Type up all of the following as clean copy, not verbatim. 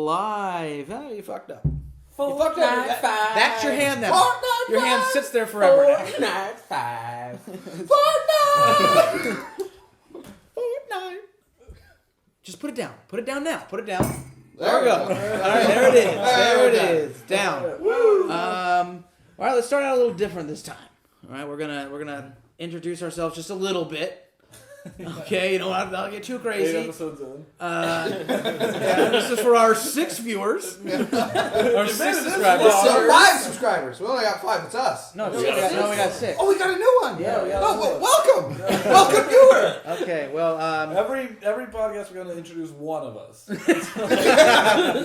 live. Oh, you fucked up. Fortnight Five. That's your hand then. Fortnight Your hand Five. sits there forever now. Fortnight Five. Fortnight. Fortnite. Just put it down. Put it down now. Put it down. There we go. All right, there it is. There it is. Down. All right, let's start out a little different this time. All right, we're gonna introduce ourselves just a little bit. Okay, you know what? I'll get too crazy. 8 episodes in. Yeah, this is for our 6 viewers. Our 6 subscribers. So 5 subscribers. We only got 5. It's us. No, we got 6. Oh, we got a new one. Yeah, we got Oh, well, welcome. Welcome, viewer. Okay, well, Every podcast we're going to introduce one of us. You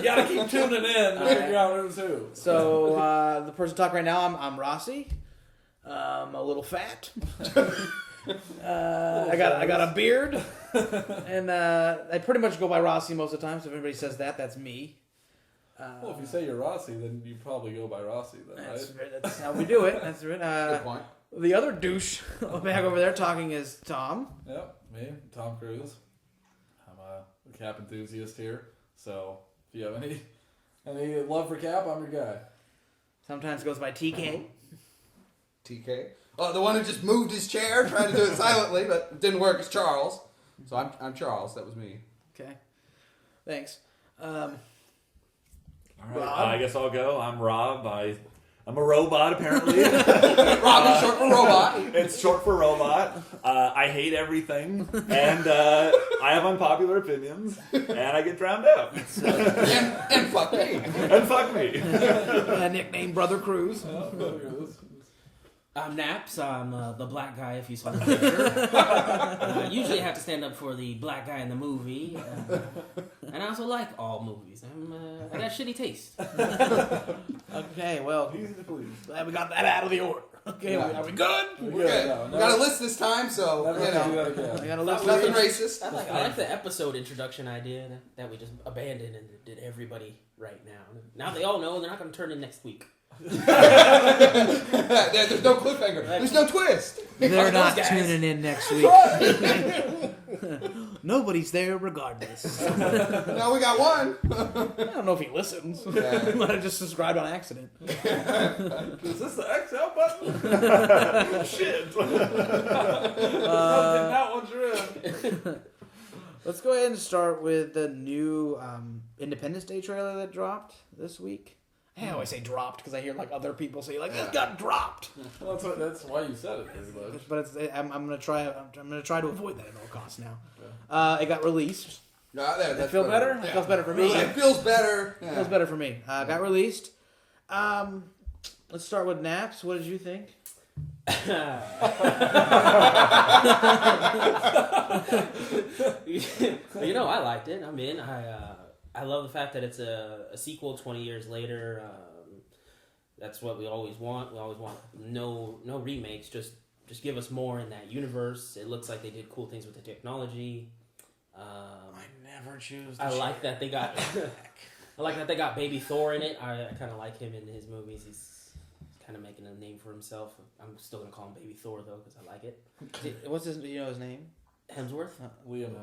got to keep tuning in to figure out who's who. so the person talking right now, I'm Rossi. I'm a little fat. I got a beard, and I pretty much go by Rossi most of the time. So if anybody says that, that's me. Well, if you say you're Rossi, then you probably go by Rossi, then, right? That's how we do it. That's it. Good point. The other douche back over there talking is Tom. Yep, me, Tom Cruise. I'm a Cap enthusiast here, so if you have any love for Cap, I'm your guy. Sometimes goes by TK. TK. Oh, the one who just moved his chair, trying to do it silently, but it didn't work. It's Charles. So I'm Charles. That was me. Okay, thanks. All right, Rob? I guess I'll go. I'm Rob. I'm a robot, apparently. Rob is short for robot. It's short for robot. I hate everything, and I have unpopular opinions, and I get drowned out. And fuck me. And fuck me. Nickname Brother Cruz. I'm Naps. I'm the black guy, if you saw the picture. Usually I have to stand up for the black guy in the movie. And I also like all movies. I got shitty taste. Okay, well, Easy to please. glad we got that out of the order. Okay, Yeah. are we good? We're good. No, We got a list this time, so, Never you do know, that again. I got a list. nothing racist. I like the episode introduction idea that we just abandoned and did everybody right now. Now they all know they're not going to turn in next week. There's no cliffhanger. There's no twist. They're not guys. tuning in next week. Nobody's there regardless. No, we got one. I don't know if he listens. Yeah. He might have just subscribed on accident. Is this the XL button? Shit. Did not want you in. Let's go ahead and start with the new Independence Day trailer that dropped this week. I always say dropped because I hear like other people say like this got dropped. Well, that's why you said it, pretty much. But I'm gonna try to avoid that at all costs now. It got released. No, there, It that's feel better? Yeah. It feels better for me. It feels better. It feels better for me. Got released. Let's start with Naps. What did you think? I liked it. I'm in. I love the fact that it's a sequel 20 years later. That's what we always want. We always want no remakes. Just give us more in that universe. It looks like they did cool things with the technology. I never choose. I like that they got. I like that they got Baby Thor in it. I kind of like him in his movies. He's kind of making a name for himself. I'm still gonna call him Baby Thor though because I like it. What's his? You know his name? Hemsworth. Liam.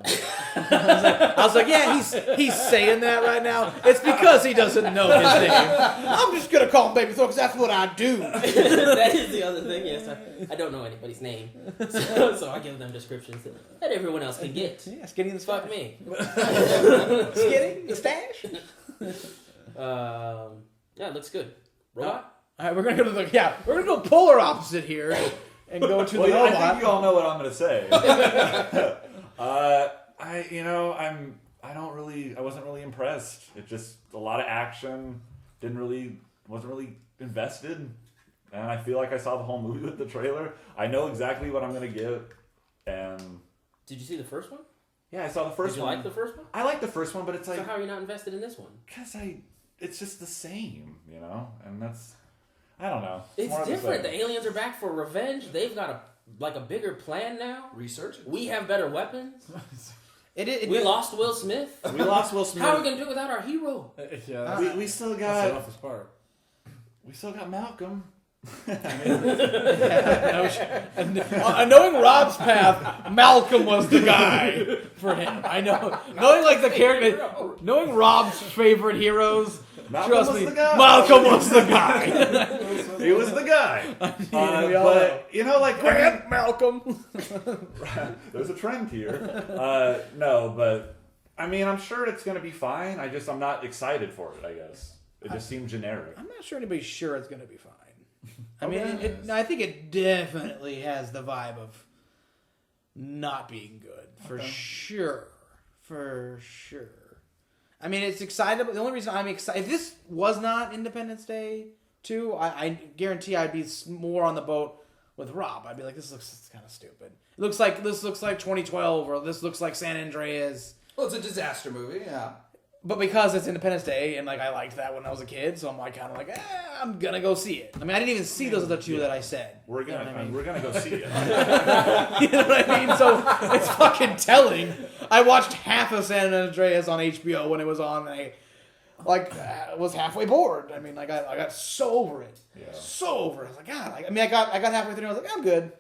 I was like, yeah, he's saying that right now. It's because he doesn't know his name. I'm just gonna call him Baby Thor because that's what I do. That is the other thing. Yes, I don't know anybody's name, so I give them descriptions that everyone else can get. Yeah, Skinny and the Fuck Stash. me. Skinny, the Stash. Yeah, it looks good. Robot. All right, we're gonna go polar opposite here and go to the Well, I robot. think you all know what I'm going to say. I wasn't really impressed. It just a lot of action. Wasn't really invested, and I feel like I saw the whole movie with the trailer. I know exactly what I'm going to get, and Did you see the first one? yeah, I saw the first Did you one. like the first one? I like the first one, but it's So like how are you not invested in this one? because it's just the same, and that's. I don't know. It's more of the different. same. The aliens are back for revenge. They've got a bigger plan now. Research. We have better weapons. We Lost Will Smith. We lost Will Smith. How are we gonna do it without our hero? Yeah, we still that's the got toughest part. Malcolm. Knowing Rob's path, Malcolm was the guy for him. I know. Knowing like the character, knowing Rob's favorite heroes. Malcolm Trust was me, the guy. Malcolm was the guy. He was the guy. We all know. But you know, like Grant Malcolm. there's a trend here. No, but I mean, I'm sure it's gonna be fine. I'm not excited for it. I guess it just seemed generic. I'm not sure anybody's sure it's going to be fine. I Okay. mean, I think it definitely has the vibe of not being good for sure. For sure. I mean, it's excitable. The only reason I'm excited, if this was not Independence Day 2, I guarantee I'd be more on the boat with Rob. I'd be like, this looks kind of stupid. This looks like 2012, or this looks like San Andreas. Well, it's a disaster movie, yeah. But because it's Independence Day, and like I liked that when I was a kid, so I'm like kind of like, I'm gonna go see it. I mean, I didn't even see those other two that I said. We're You know gonna what I mean? we're gonna go see it. You know what I mean? So it's fucking telling. I watched half of San Andreas on HBO when it was on, and I was halfway bored. I mean, I got so over it, so over it. I was like, God. I got halfway through, and I was like, I'm good.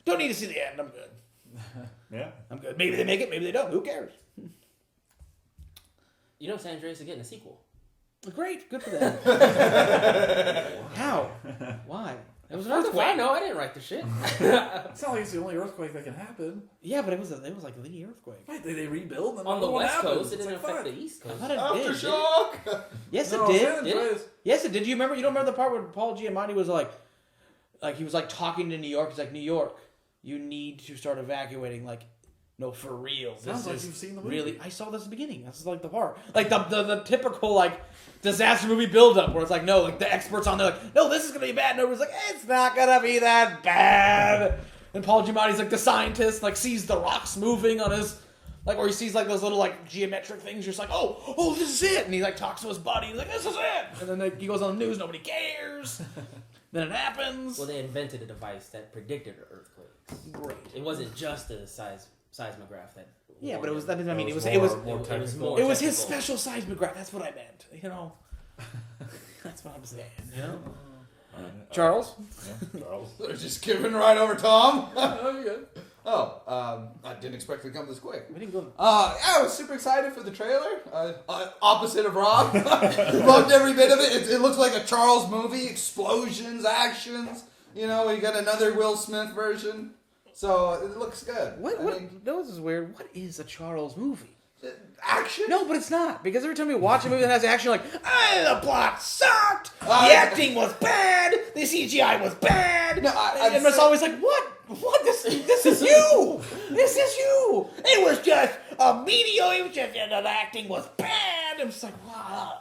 Don't need to see the end. I'm good. Yeah. I'm good. Maybe they make it. Maybe they don't. Who cares? You know San Andreas is getting a sequel. Great. Good for them. How? Why? It was an earthquake. I know. I didn't write the shit. It's not like it's the only earthquake that can happen. Yeah, but it was like a mini earthquake. Wait, they rebuild and On the what West happens? Coast, it It's didn't like, affect fuck. the East I Coast. thought it did. Aftershock! Yes, No, it did. San Andreas. Yes, it did. You remember? You don't remember the part where Paul Giamatti was like he was like talking to New York. He's like, New York, you need to start evacuating. Like, no, for real. Sounds This like is you've seen the movie. really. I saw this at the beginning. This is like the part, like the typical like disaster movie buildup where it's like, no, like the experts on there, like, no, this is gonna be bad. And everyone's like, it's not gonna be that bad. And Paul Giamatti's like the scientist, like sees the rocks moving on his. Like, or he sees, like, those little, like, geometric things. You're just like, oh, this is it. And he, like, talks to his buddy. He's like, this is it. And then like, he goes on the news. Nobody cares. Then it happens. Well, they invented a device that predicted earthquakes. Great. It wasn't just a seismograph that. Yeah, but it was, I mean, it was more it was technical. more it was his technical. special seismograph. That's what I meant. You know? That's what I'm saying. You know? Charles? Yeah, Charles. They're just giving right over Tom. Oh, you're good. I didn't expect it to come this quick. We didn't go. Yeah, I was super excited for the trailer. Opposite of Rob. Loved every bit of it. It looks like a Charles movie. Explosions, actions. You know, we got another Will Smith version. So it looks good. This is weird. What is a Charles movie? Action? No, but it's not. Because every time we watch a movie that has action, like, the plot sucked, the acting was bad, the CGI was bad, No, and it's always like, what? This is you! This is you! It was just a mediocre, it was just, the acting was bad. I'm just like, wow.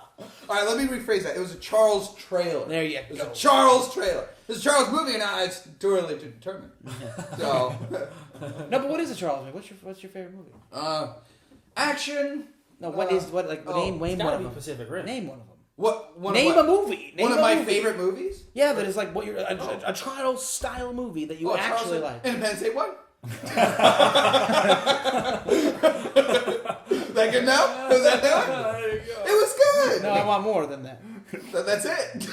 Alright, let me rephrase that. It was a Charles trailer. There you It was go. a Charles trailer. It's a Charles movie, and now it's too early to determine. So, No, but what is a Charles movie? What's your favorite movie? action. No, name name one It's of gotta be them. Pacific Rim. Name one of them. What? Name a movie. Name One of a my movie. favorite movies. Yeah, that is like what you're a Charles style movie that you actually like. Independence Day 1. That good now? Was that done? There you go. It was good. No, I want more than that. That's it.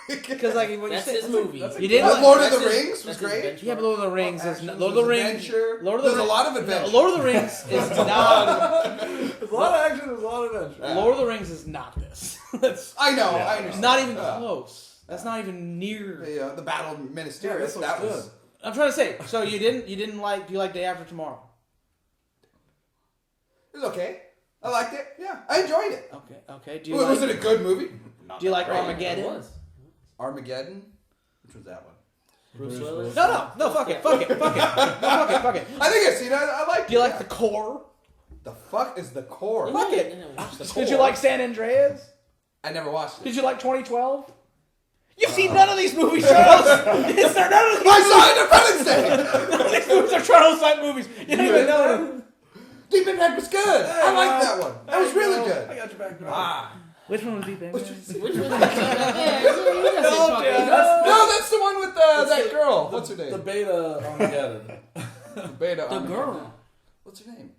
Because like when That's you his say movie. you didn't like Lord of That's the his- Rings was that's his great. benchmark. yeah, but Lord of the Rings is Action, Lord of the Rings. adventure. Lord of the There's a Rings. lot of adventure. Lord of the Rings is not. There's a lot of action, there's a lot of adventure. Lord of the Rings is not this. That's I know. Yeah. I understand. not even Yeah. close. That's not even near. The Battle of Minas Yeah, Tirith. this was that good. was. I'm trying to say. So you didn't like? Do you like Day After Tomorrow? It was okay. I liked it. Yeah, I enjoyed it. Okay. Do you Was like? it a good movie? Do you like It Armageddon? was. Armageddon. Which was that one? Bruce Willis. No. Fuck it. Fuck it. Fuck it. I think I've seen it. I liked it. Do you like yeah. the core? The fuck is the core? Fuck it. Watch the Did you core. like San Andreas? I never watched it. Did you like 2012? You've seen none of these movies, Charles. Is there none of these? I saw Independence Day. None of these movies are Charles type movies. You don't even know them. Deep Impact was good. I liked that one. That was really I good. got your back. Ah. Which one was Deep Impact? Which was yeah, you guys No, fucking- dude. No, that's the one with that the- girl. What's her The name? beta Armageddon. Beta. The girl. What's her name?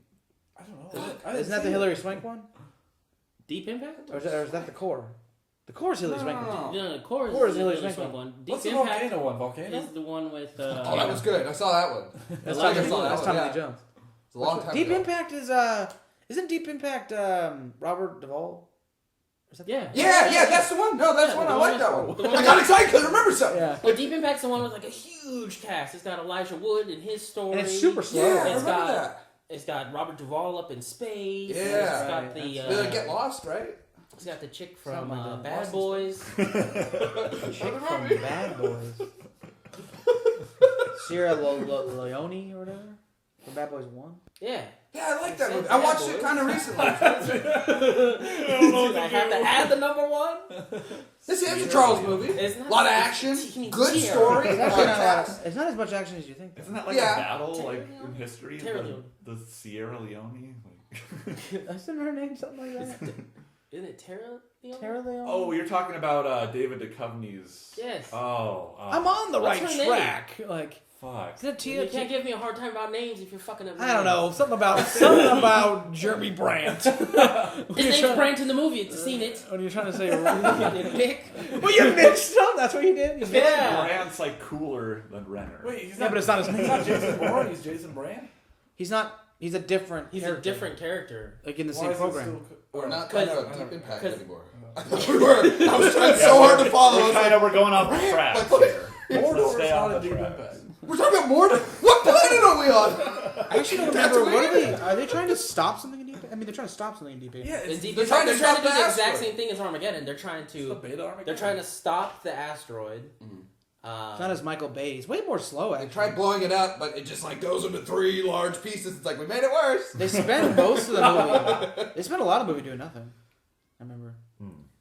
I don't know. I didn't Isn't that see the it. Hillary Swank one? Deep Impact? Or is that the core? The Coors Hilly Swank one. No. No, Coors Coors is the Hilly Hilly Swank Swank one. one. What's Deep the Impact volcano one? Volcano? is the one with. Oh, that was good. I saw that one. That's Elijah Tommy, Wood. that's Tommy Yeah. Lee Jones. It's a long time Deep ago. Impact is isn't Deep Impact Robert Duvall? Is that Yeah. Yeah, that's the one. No, that's Yeah, one. the I one like that with- one. the one I with- got excited because I remember something. Yeah. But Deep Impact's the one with like a huge cast. It's got Elijah Wood and his story. And it's super slow. Yeah, I It's remember got- that. It's got Robert Duvall up in space. Yeah. It's got Right, the. They like, get lost, right? It's got the chick from Something like that. Bad Lost in Boys. Chick from Bad Boys. Sierra Leone or whatever? From Bad Boys 1? Yeah. Yeah, I like that It's movie. Bad I watched Boys. it kind of recently. I have to add the number one. This is a Charles movie. It's A not lot of action, good Tear. story. It's good actually not, cast. it's not as much action as you think. Isn't that like Yeah. a battle Terra like Leone? in history? Terra Leone. The Sierra Leone? Like... Isn't her name something like that? Isn't it Terra Leone? Tara Leone? Oh, you're talking about David Duchovny's. Yes. Oh. I'm on the What's right her name? track. Like, Fuck. isn't it You Tia? can't give me a hard time about names if you're fucking up. I don't know. Something about Jeremy Brandt. His name's Brant in the movie. You've seen it. When you're trying to say, Nick. well, you mixed them. That's what you did. You mixed them. Yeah. Brandt's like cooler than Renner. Wait, he's Yeah, but it's not his He's name. not Jason Bourne. He's Jason Brand. He's not. He's a different. He's character. a different character. Like in the Why same is it program. still We're not Cause- talking about Deep Impact cause- anymore. I thought we were. I was trying so hard to follow. I was like, We're going off the track here. Mordor Let's is stay not on a the Deep track. Impact. we're talking about Mordor. What planet are we on? I actually don't That's remember. What are weird. they? Are they trying to stop something in Deep? I mean, they're trying to stop something in Deep. Yeah, In it's Deep they're Impact, trying to they're trying stop to do the the exact asteroid. same thing as Armageddon. They're trying the to. beta Armageddon. They're trying to stop the asteroid. It's not as Michael Bay. He's way more slow. They Actually, tried blowing it up, but it just like goes into 3 large pieces. It's like we made it worse. they spend most of the movie. They spent a lot of the movie doing nothing. I remember.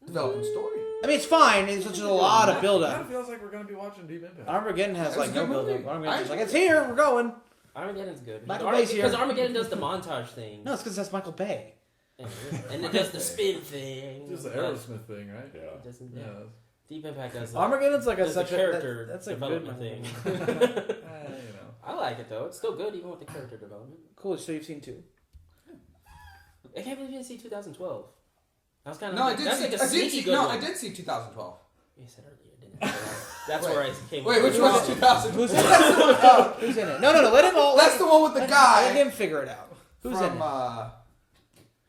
Developing story. I mean, it's fine. It's just a lot of build It up. kind of feels like we're gonna be watching Deep Impact. Armageddon has That was like a no good build up. movie. Armageddon's I like, it's here. We're going. Armageddon's good. Michael Bay's here. Because Armageddon does the montage thing. No, it's because that's Michael Bay. And it does the spin thing. It's just the but Aerosmith thing, right? it Yeah. doesn't- Yeah. yeah. Deep Impact does Armageddon's like does the such a character that's a good development movie. thing. You know. I like it though. It's still good even with the character development. Cool. So you've seen 2. I can't believe you didn't see 2012. I was kind of No, I did that's see. like a I did sneaky see. good No, one. I did see 2012. You said earlier, didn't you? That's Wait. where I came. Wait, up which with one's it. 2012? Who's in it? Who's in it? No. Let him all. That's the one with the Let guy him figure it out. Who's in from. it?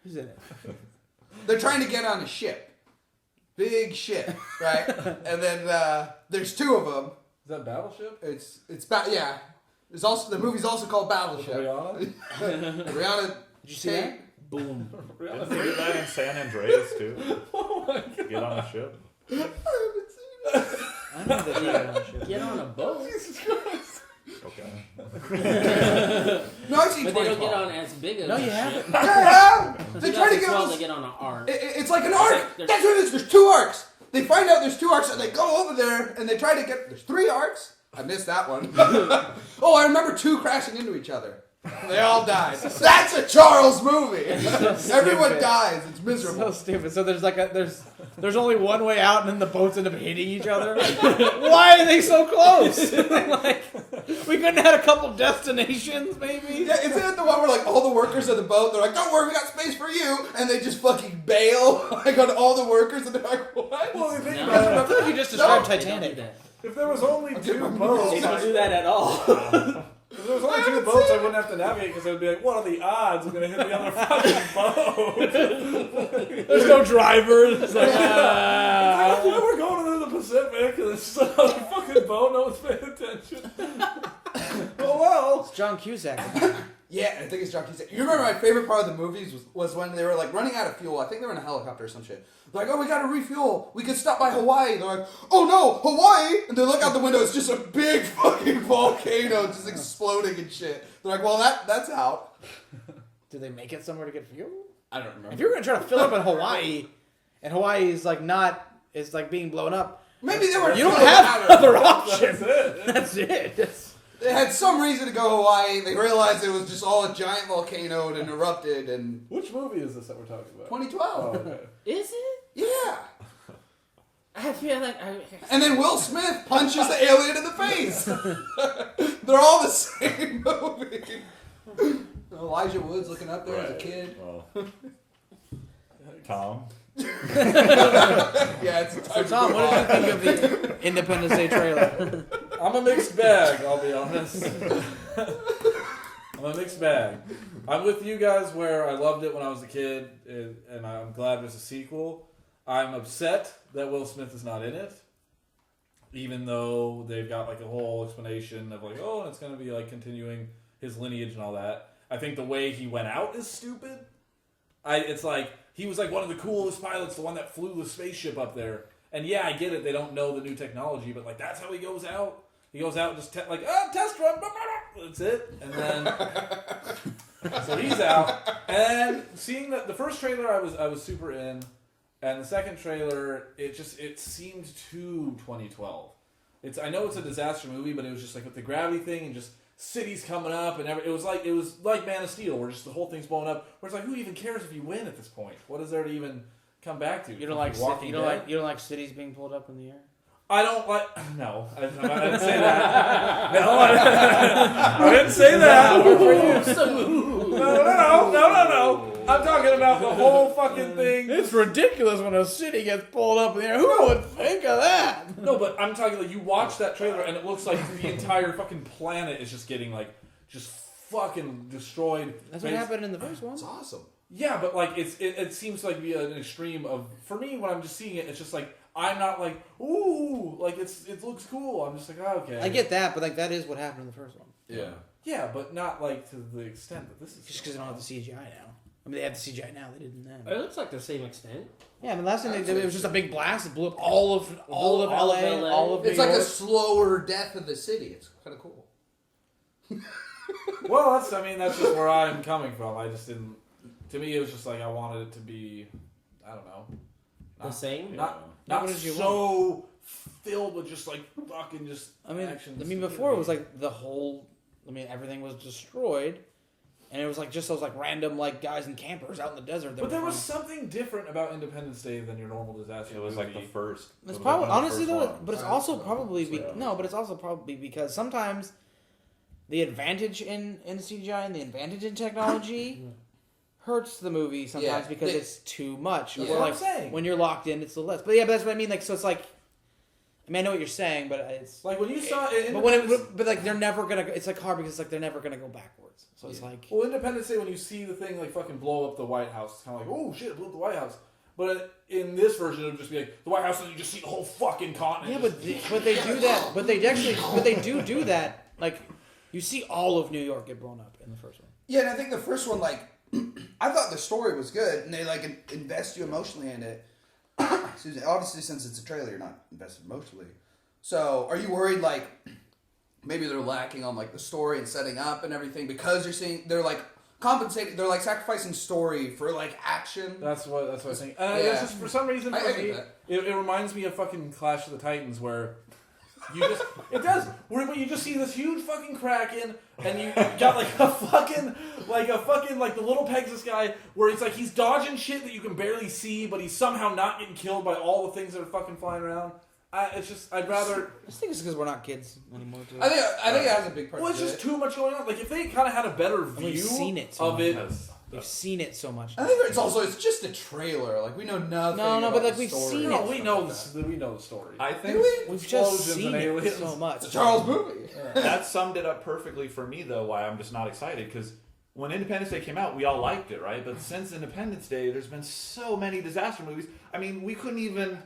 Who's in it? They're trying to get on a ship. Big ship, right? And then there's 2 of them. Is that Battleship? Yeah. There's also the movie's also called Battleship. Rihanna? Rihanna. Did you see that? Boom. Didn't they do that in San Andreas too? Get on a ship. I don't know that they Get on a boat. Okay. No, I've seen But they don't 2012. get on as big as No, you ship. haven't. Yeah, they try to get 2012, on they this. get on an arc. It's like an arc. There's- That's what it is. There's 2 arcs. They find out there's 2 arcs, and they go over there and they try to get. There's 3 arcs. I missed that one. Oh, I remember 2 crashing into each other. They all died. That's a Charles movie. Everyone stupid. dies. It's So miserable. stupid. So there's like there's only one way out, and then the boats end up hitting each other. Why are they so close? Like we couldn't have had a couple destinations, maybe. Yeah, isn't it the one where like all the workers of the boat, they're like, "Don't worry, we got space for you," and they just fucking bail like on all the workers, and they're like, "What?" Well, if, No. I feel like you just described They don't do Titanic. that. if there was only get 2 my boats, They don't do that at all. if there was only 2 boats, I wouldn't have to navigate because it would be like, what are the odds I'm gonna hit the other fucking boat? There's no drivers. It's like, Yeah, we're going into the Pacific and it's just another fucking boat. No one's paying attention. Oh well. It's John Cusack. Yeah, I think it's John Cusack. You remember my favorite part of the movies was when they were like running out of fuel. I think they were in a helicopter or some shit. They're like, "Oh, we gotta refuel. We could stop by Hawaii." They're like, "Oh no, Hawaii!" And they look out the window. It's just a big fucking volcano just exploding and shit. They're like, "Well, that's out." Did they make it somewhere to get fuel? I don't remember. If you're gonna try to fill up in Hawaii, and Hawaii is like is like being blown up, Maybe they were. you don't filling have out of- another option. That's it. That's it. They had some reason to go Hawaii. They realized it was just all a giant volcano and erupted in Which movie is this that we're talking about? 2012. Oh, okay. Is it? Yeah. I feel like And then Will Smith punches the alien in the face. They're all the same movie. Elijah Wood's looking up there as a Right. kid. Well, Tom, Yeah, it's So Tom, what did you think of the Independence Day trailer? I'm a mixed bag, I'll be honest. I'm a mixed bag. I'm with you guys where I loved it when I was a kid, and I'm glad there's a sequel. I'm upset that Will Smith is not in it, even though they've got like a whole explanation of like, oh, and it's going to be like continuing his lineage and all that. I think the way he went out is stupid. It's like, he was like one of the coolest pilots, the one that flew the spaceship up there. And yeah, I get it, they don't know the new technology, but like that's how he goes out. He goes out and just test run, that's it. And then so he's out. And seeing the first trailer, I was super in, and the second trailer, it seemed too 2012. I know it's a disaster movie, but it was just like with the gravity thing and just cities coming up and it was like Man of Steel, where just the whole thing's blowing up. Where it's like, who even cares if you win at this point? What is there to even come back to? You don't like cities being pulled up in the air? I don't like. No, I didn't say that. No, I didn't say that. No. I'm talking about the whole fucking thing. It's ridiculous when a city gets pulled up in the air. Who would think of that? No, but I'm talking like you watch that trailer and it looks like the entire fucking planet is just getting like just fucking destroyed. That's what happened in the first one. It's awesome. Yeah, but like it seems like be an extreme of, for me when I'm just seeing it, it's just like I'm not like, ooh, like it looks cool. I'm just like, oh, okay. I get that, but like that is what happened in the first one. Yeah. Yeah, but not like to the extent that this is. Just because they don't have the CGI now. I mean, they have the CGI now. They didn't then. It looks like the same extent. Yeah, I mean, last time it was just a big blast. It blew up all of LA, all of New It's like York. a slower death of the city. It's kind of cool. Well, that's just where I'm coming from. I just didn't. To me, it was just like I wanted it to be, I don't know, The same? Not What did you so filled with just like fucking just. I mean, action. before it was like the whole. I mean, everything was destroyed, and it was like just those like random like guys and campers out in the desert. But there was something different about Independence Day than your normal disaster. It was like the first. It's it was probably like one of the honestly first though, ones. but it's also probably but it's also probably because sometimes the advantage in CGI and the advantage in technology hurts the movie sometimes because it's too much. Yeah. Or That's what like I'm saying. when you're locked in, it's the less. But yeah, but that's what I mean. Like so, it's like. I mean, I know what you're saying, but it's Like when you saw it, but like they're never gonna. It's like hard because like they're never gonna go backwards. So it's like well, Independence Day, when you see the thing like fucking blow up the White House, it's kind of like, oh shit, it blew up the White House. But in this version, it'll just be like the White House, and you just see the whole fucking continent. yeah, but they do that. But they do that. Like you see all of New York get blown up in the first one. Yeah, and I think the first one, like, I thought the story was good, and they like invest you emotionally in it. Excuse me. Obviously, since it's a trailer, you're not invested emotionally. So, are you worried like maybe they're lacking on like the story and setting up and everything because you're seeing they're like compensating, they're like sacrificing story for like action? That's what I was saying. Yeah. It's just for some reason, I for get me, that. it reminds me of fucking Clash of the Titans, where you just it does where you just see this huge fucking kraken, and you got like a fucking like the little Pegasus guy, where it's like he's dodging shit that you can barely see, but he's somehow not getting killed by all the things that are fucking flying around. I'd rather. I just think it's because we're not kids anymore. Too. I think it has a big part. Well, it's to just it. too much going on. Like if they kind of had a better view we've seen it so of much. it. We've seen it so much. I think it's just a trailer. Like we know nothing. No, about but, like, the we've story. seen No, it. we know the story. I think We've just Explosions seen and it aliens. so much. It's a Charles movie. that summed it up perfectly for me, though, why I'm just not excited. Because when Independence Day came out, we all liked it, right? But since Independence Day, there's been so many disaster movies. I mean, we couldn't even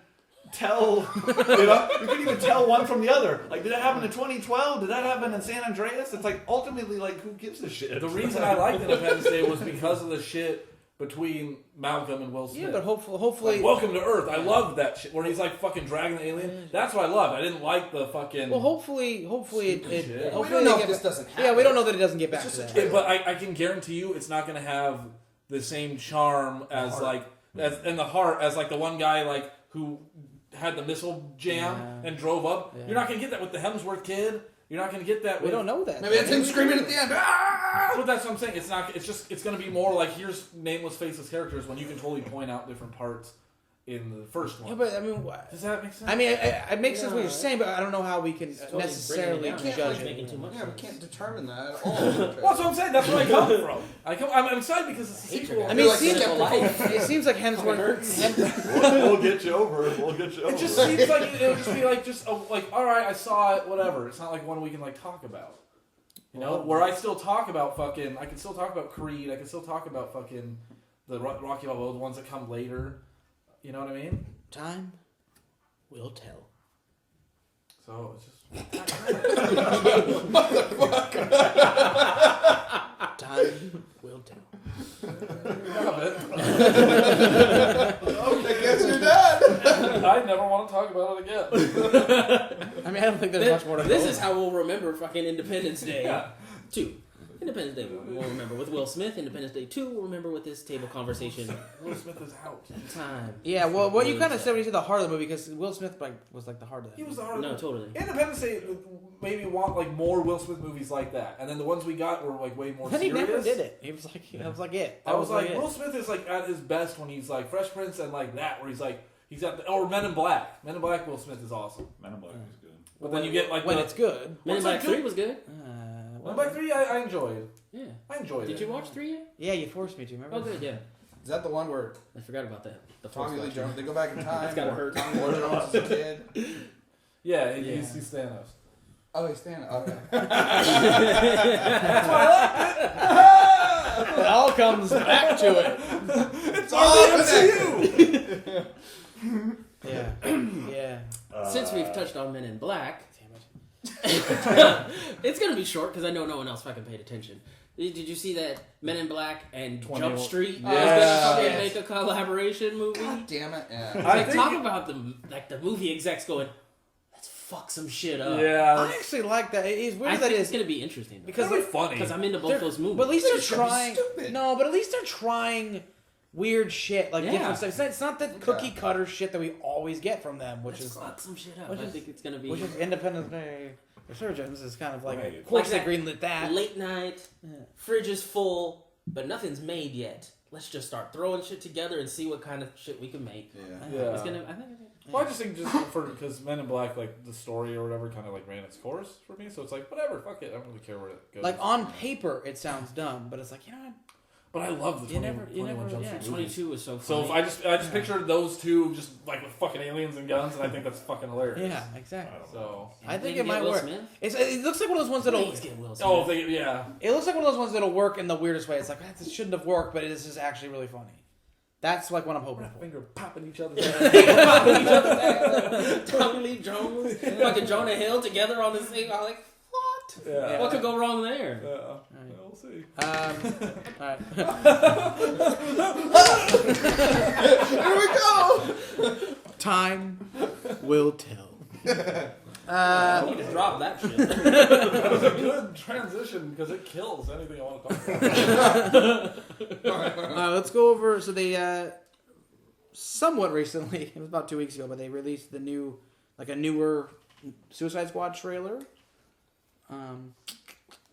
tell, we couldn't even tell one from the other. Like, did that happen in 2012? Did that happen in San Andreas? It's like, ultimately, like, who gives a shit? The reason I liked Independence Day was because of the shit between Malcolm and Will Smith. Yeah, but hopefully. Like, Welcome to Earth. I loved that shit where he's like fucking dragging the alien. That's what I loved. I didn't like the fucking. Well, hopefully shit. hopefully We don't know they if this doesn't happen. Yeah, we don't know that it doesn't get back It's to just that. a But I can guarantee you, it's not going to have the same charm as like as in the heart as like the one guy like who had the missile jam and drove up. Yeah. You're not going to get that with the Hemsworth kid. You're not going to get that. We with, don't know that. Maybe it's him screaming at the end. Ah! But that's what I'm saying. It's not. It's just. It's going to be more like here's nameless, faceless characters when you can totally point out different parts in the first one. Yeah, but I mean, Does that make sense? I mean, it makes sense what you're saying, but I don't know how we can totally necessarily bringing it down. judge It's making it. too much Yeah, we sense. can't determine that at all. Well, that's what I'm saying. That's where I come from. I'm excited because it's a sequel. I mean, Like it seems like Hemsworth. We'll get you over. We'll get you over. It just seems like it would just be like all right, I saw it, whatever. It's not like one we can like talk about. You know, where I still talk about fucking. I can still talk about Creed. I can still talk about fucking the Rocky Balboa, the ones that come later. You know what I mean? Time will tell. So it's just. Time will tell. Love it. I guess you're done. I never want to talk about it again. I mean, I don't think there's much more to This go. is how we'll remember fucking Independence Day Yeah. 2. Independence Day 1 we'll remember with Will Smith. Independence Day 2 we'll remember with this table conversation. Will Smith is out. Time. Yeah, well, what you will kind of tell. said when you said the heart of the movie, because Will Smith was like the heart of that. He was movie. the hard. No, totally. Independence Day made me want like more Will Smith movies like that, and then the ones we got were like way more Then he serious. never did it. He was like, that was like it. I That was like, it. Will Smith is like at his best when he's like Fresh Prince and like that, where he's got or Men in Black. Men in Black. Will Smith is awesome, Men in Black is good. but then you get like when the, it's good. Men in Black 3 was good. Men in Black 3. I enjoyed. Yeah. I enjoyed it. Did you watch 3 yet? Yeah, you forced me to. Remember? Oh, good, yeah. Is that the one where I forgot about that. The Tommy Lee first Jones, they go back in time? That's gotta hurt. Tommy Lee Jones is a kid. Yeah, he's Thanos. Oh, he's standing. Okay. It all comes back to it. It's all Yeah, yeah. Since we've touched on Men in Black, Damn it. it's gonna be short because I know no one else fucking paid attention. Did you see that Men in Black and 20 Jump Street Yeah. is gonna fucking Yes. make a collaboration movie? God damn it. Yeah. Like, talk about the movie execs going, let's fuck some shit up. Yeah, I actually like that. It's weird I that think is it's gonna be interesting though. because That'd be funny. Because I'm into both they're- those movies. But at least they're It's gonna be trying. stupid. No, but at least they're trying weird shit, like Yeah. different stuff. It's not the cookie cutter shit that we always get from them, which let's is fuck some shit up. which I is- think it's gonna be Independence Day Resurgence is kind of like, Right. of course Like they greenlit that. late night, fridge is full, but nothing's made yet. Let's just start throwing shit together and see what kind of shit we can make. Yeah. Yeah. It's gonna. I think. Well, I just think because Men in Black, like the story or whatever, kind of like ran its course for me. So it's like whatever, fuck it. I don't really care where it goes. Like on paper, it sounds dumb, but it's like, you know, but I love the You 20, never- you 21 never- Jump yeah. Street movies. 22 is so So funny. if I just pictured those two just like with fucking aliens and guns, and I think that's fucking hilarious. yeah, exactly. So I think Maybe it might get Will work. Smith? It looks like one of those ones that'll. Please get Will Smith. oh yeah. It looks like one of those ones that'll work in the weirdest way. It's like this shouldn't have worked, but it is just actually really funny. That's like what I'm hoping for. Finger popping each other. Tommy Lee Jones, fucking Jonah Hill together on the same. I'm like, what? Yeah. What could go wrong there? Yeah. We'll see. All right. Here we go. Time will tell. You just drop that shit. That was a good transition because it kills anything I want to talk about. Let's go over. So they somewhat recently, it was about 2 weeks ago, but they released a newer Suicide Squad trailer.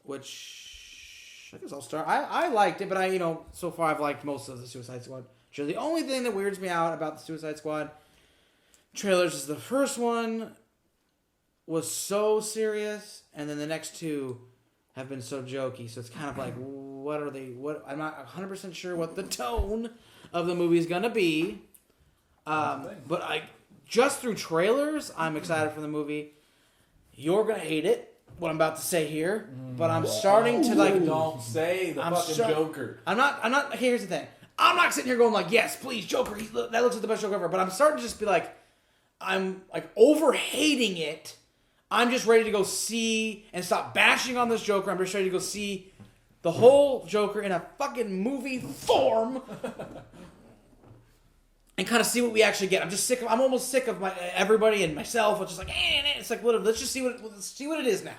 Which I guess I'll start. I liked it, but so far I've liked most of the Suicide Squad trailer. The only thing that weirds me out about the Suicide Squad trailers is the first one was so serious, and then the next two have been so jokey. So it's kind of like, what are they? What I'm not 100% sure what the tone of the movie is gonna be. But just through trailers, I'm excited for the movie. You're gonna hate it. What I'm about to say here, but I'm starting to like. Don't say the I'm fucking start- Joker. I'm not. Okay, here's the thing. I'm not sitting here going like, yes, please, Joker. That looks like the best Joker ever. But I'm starting to just be like, I'm like over hating it. I'm just ready to go see and stop bashing on this Joker. I'm just ready to go see the whole Joker in a fucking movie form. And kind of see what we actually get. I'm almost sick of everybody and myself. It's just like, it's like, whatever. Let's just see what it is now.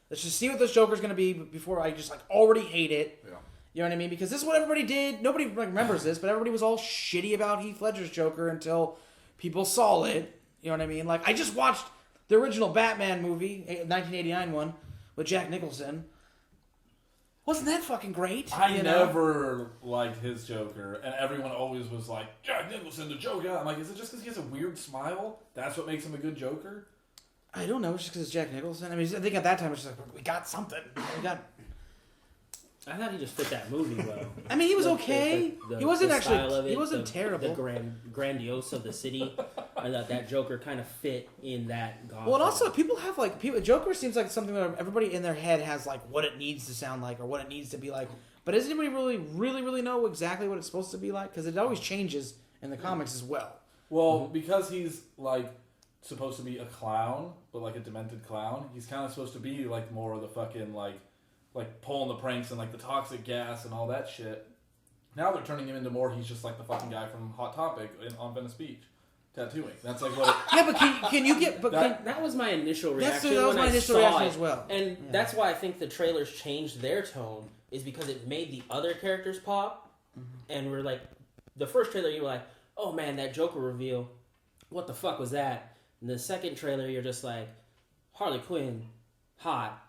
Let's just see what this Joker's gonna be before I just like already hate it. Yeah. You know what I mean? Because this is what everybody did. Nobody remembers this, but everybody was all shitty about Heath Ledger's Joker until people saw it. You know what I mean? Like, I just watched the original Batman movie, 1989 one, with Jack Nicholson. Wasn't that fucking great? I never liked his Joker, and everyone always was like, Jack Nicholson, the Joker. I'm like, is it just because he has a weird smile? That's what makes him a good Joker? I don't know. It's just because it's Jack Nicholson. I mean, I think at that time it's just like we got something. I thought he just fit that movie well. I mean, he was okay. He wasn't actually. He wasn't terrible. The grandiose of the city. I thought that Joker kind of fit in that Gotham. Well, and also people have like Joker seems like something that everybody in their head has like what it needs to sound like or what it needs to be like. But does anybody really know exactly what it's supposed to be like? Because it always changes in the comics as well. Well, because he's like supposed to be a clown, but like a demented clown, he's kind of supposed to be like more of the fucking like pulling the pranks and like the toxic gas and all that shit. Now they're turning him into more. He's just like the fucking guy from Hot Topic on Venice Beach, tattooing. That's like what. Yeah, but can you get? But that was my initial reaction. That was my initial reaction as well. And that's why I think the trailers changed their tone is because it made the other characters pop, and we're like, the first trailer you were like, oh man, that Joker reveal, what the fuck was that? And the second trailer you're just like, Harley Quinn, hot.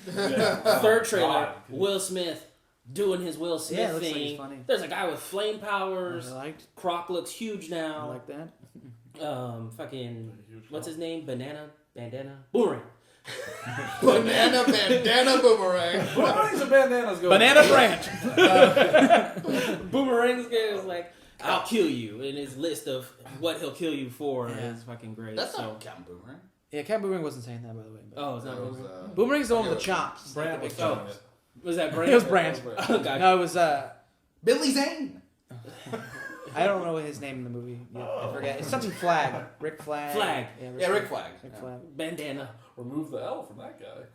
Third trailer, Will Smith doing his Will Smith thing. Like he's funny. There's a guy with flame powers. Croc looks huge now. I like that. What's his name? Bandana, Boomerang. Bandana Boomerang. Boomerangs and bandanas go. Banana Branch. Boomerang's guy was like, I'll kill you. And his list of what he'll kill you for is fucking great. That's not Captain Boomerang. Yeah, Captain Boomerang wasn't saying that, by the way. Oh, it's not Boomerang. Boomerang's the one with the chops. Brand was telling it. Was that Brand? It was Brand. Oh, gotcha. No, it was Billy Zane. I don't know his name in the movie. Yeah, I forget. It's something Flag. Rick Flag. Flag. Yeah, Rick Flag. Rick Flag. Bandana. Remove the L from that guy.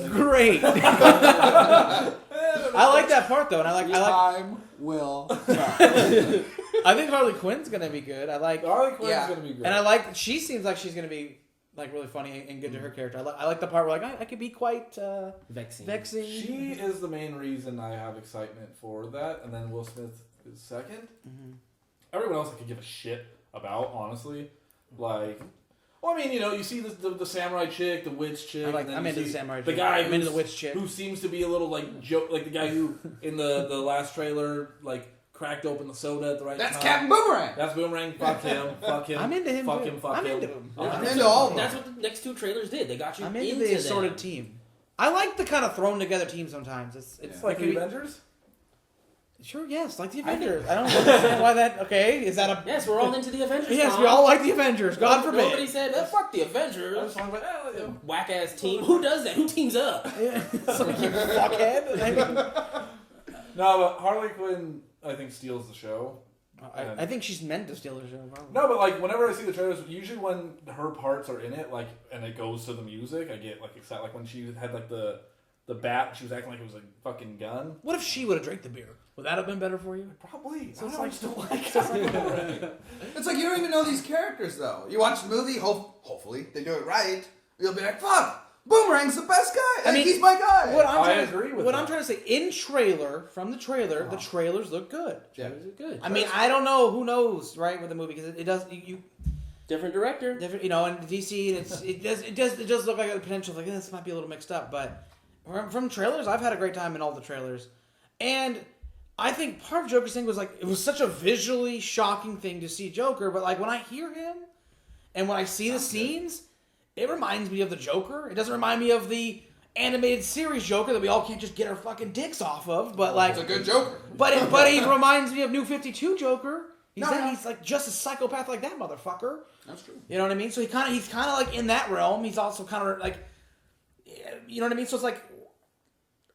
Great. I like that part though, and I like. Time will tell. I think Harley Quinn's gonna be good. Harley Quinn's gonna be good, and I like. She seems like she's gonna be like really funny and good to her character. I like the part where like I could be quite vexing. She is the main reason I have excitement for that, and then Will Smith is 2nd. Mm-hmm. Everyone else I could give a shit about, honestly. Like, well, I mean, you see the samurai chick, the witch chick. I'm into the samurai chick. The guy I'm into the witch chick, who seems to be a little like joke, like the guy who in the last trailer like cracked open the soda at the right time. That's Captain Boomerang. That's Boomerang. Fuck him. Fuck him. I'm into him. Fuck him. Fuck I'm him. into him. I'm into all of them. That's what the next two trailers did. They got you I'm into the assorted them. team. I like the kind of thrown together team sometimes. It's Like the Avengers. Sure, yes, like the Avengers. I don't understand why that. Okay, is that a? Yes, we're all into the Avengers. Yes, Tom. we all like the Avengers. God forbid. Nobody said, fuck the Avengers. I was talking about, Whack ass team. Who does that? Who teams up? Yeah. It's like you fuckhead. I mean, no, but Harley Quinn, I think, steals the show. I think she's meant to steal the show. Probably. No, but like whenever I see the trailers, usually when her parts are in it, like, and it goes to the music, I get like excited. Like when she had like the bat, she was acting like it was a fucking gun. What if she would have drank the beer? Would that have been better for you? Probably. So I it's don't like- still like it. It's like you don't even know these characters though. You watch the movie, hopefully they do it right. You'll be like, fuck, Boomerang's the best guy. I mean, he's my guy. I agree with what that. I'm trying to say, in trailer, from the trailer, the trailers look good. Yeah. Trailers are good. I mean, I don't know, who knows, right, with the movie, because it does, you Different director. different, and DC, it does look like a potential, like, this might be a little mixed up, but from trailers, I've had a great time in all the trailers, and I think part of Joker's thing was, like, it was such a visually shocking thing to see Joker, but, like, when I hear him, and when I see the scenes, it reminds me of the Joker. It doesn't remind me of the animated series Joker that we all can't just get our fucking dicks off of, but, like... It's a good Joker. But he reminds me of New 52 Joker. He's like just a psychopath like that motherfucker. That's true. You know what I mean? So he's kind of like in that realm. He's also kind of like, you know what I mean? So it's like,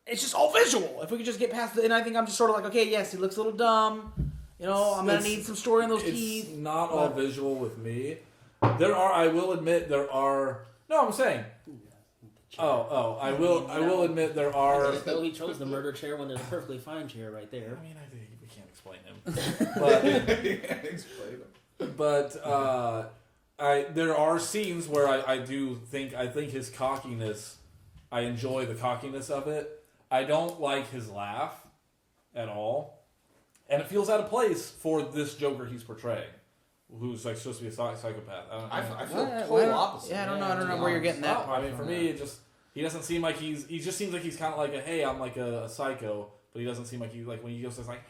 it's just all visual. If we could just get past it, and I think I'm just sort of like, okay, yes, he looks a little dumb. You know, I'm gonna need some story on those teeth. It's not all visual with me. I will admit there are. No, I'm saying. I will admit there are. Though he chose the murder chair when there's a perfectly fine chair right there. I mean, we can't explain him. But there are scenes where I think his cockiness. I enjoy the cockiness of it. I don't like his laugh at all, and it feels out of place for this Joker he's portraying, who's like supposed to be a psychopath. I feel total opposite. Yeah, I don't know where you're getting that. I mean, for me, it just He doesn't seem like he just seems like he's kind of like hey, I'm like a psycho, but he doesn't seem like like when he goes like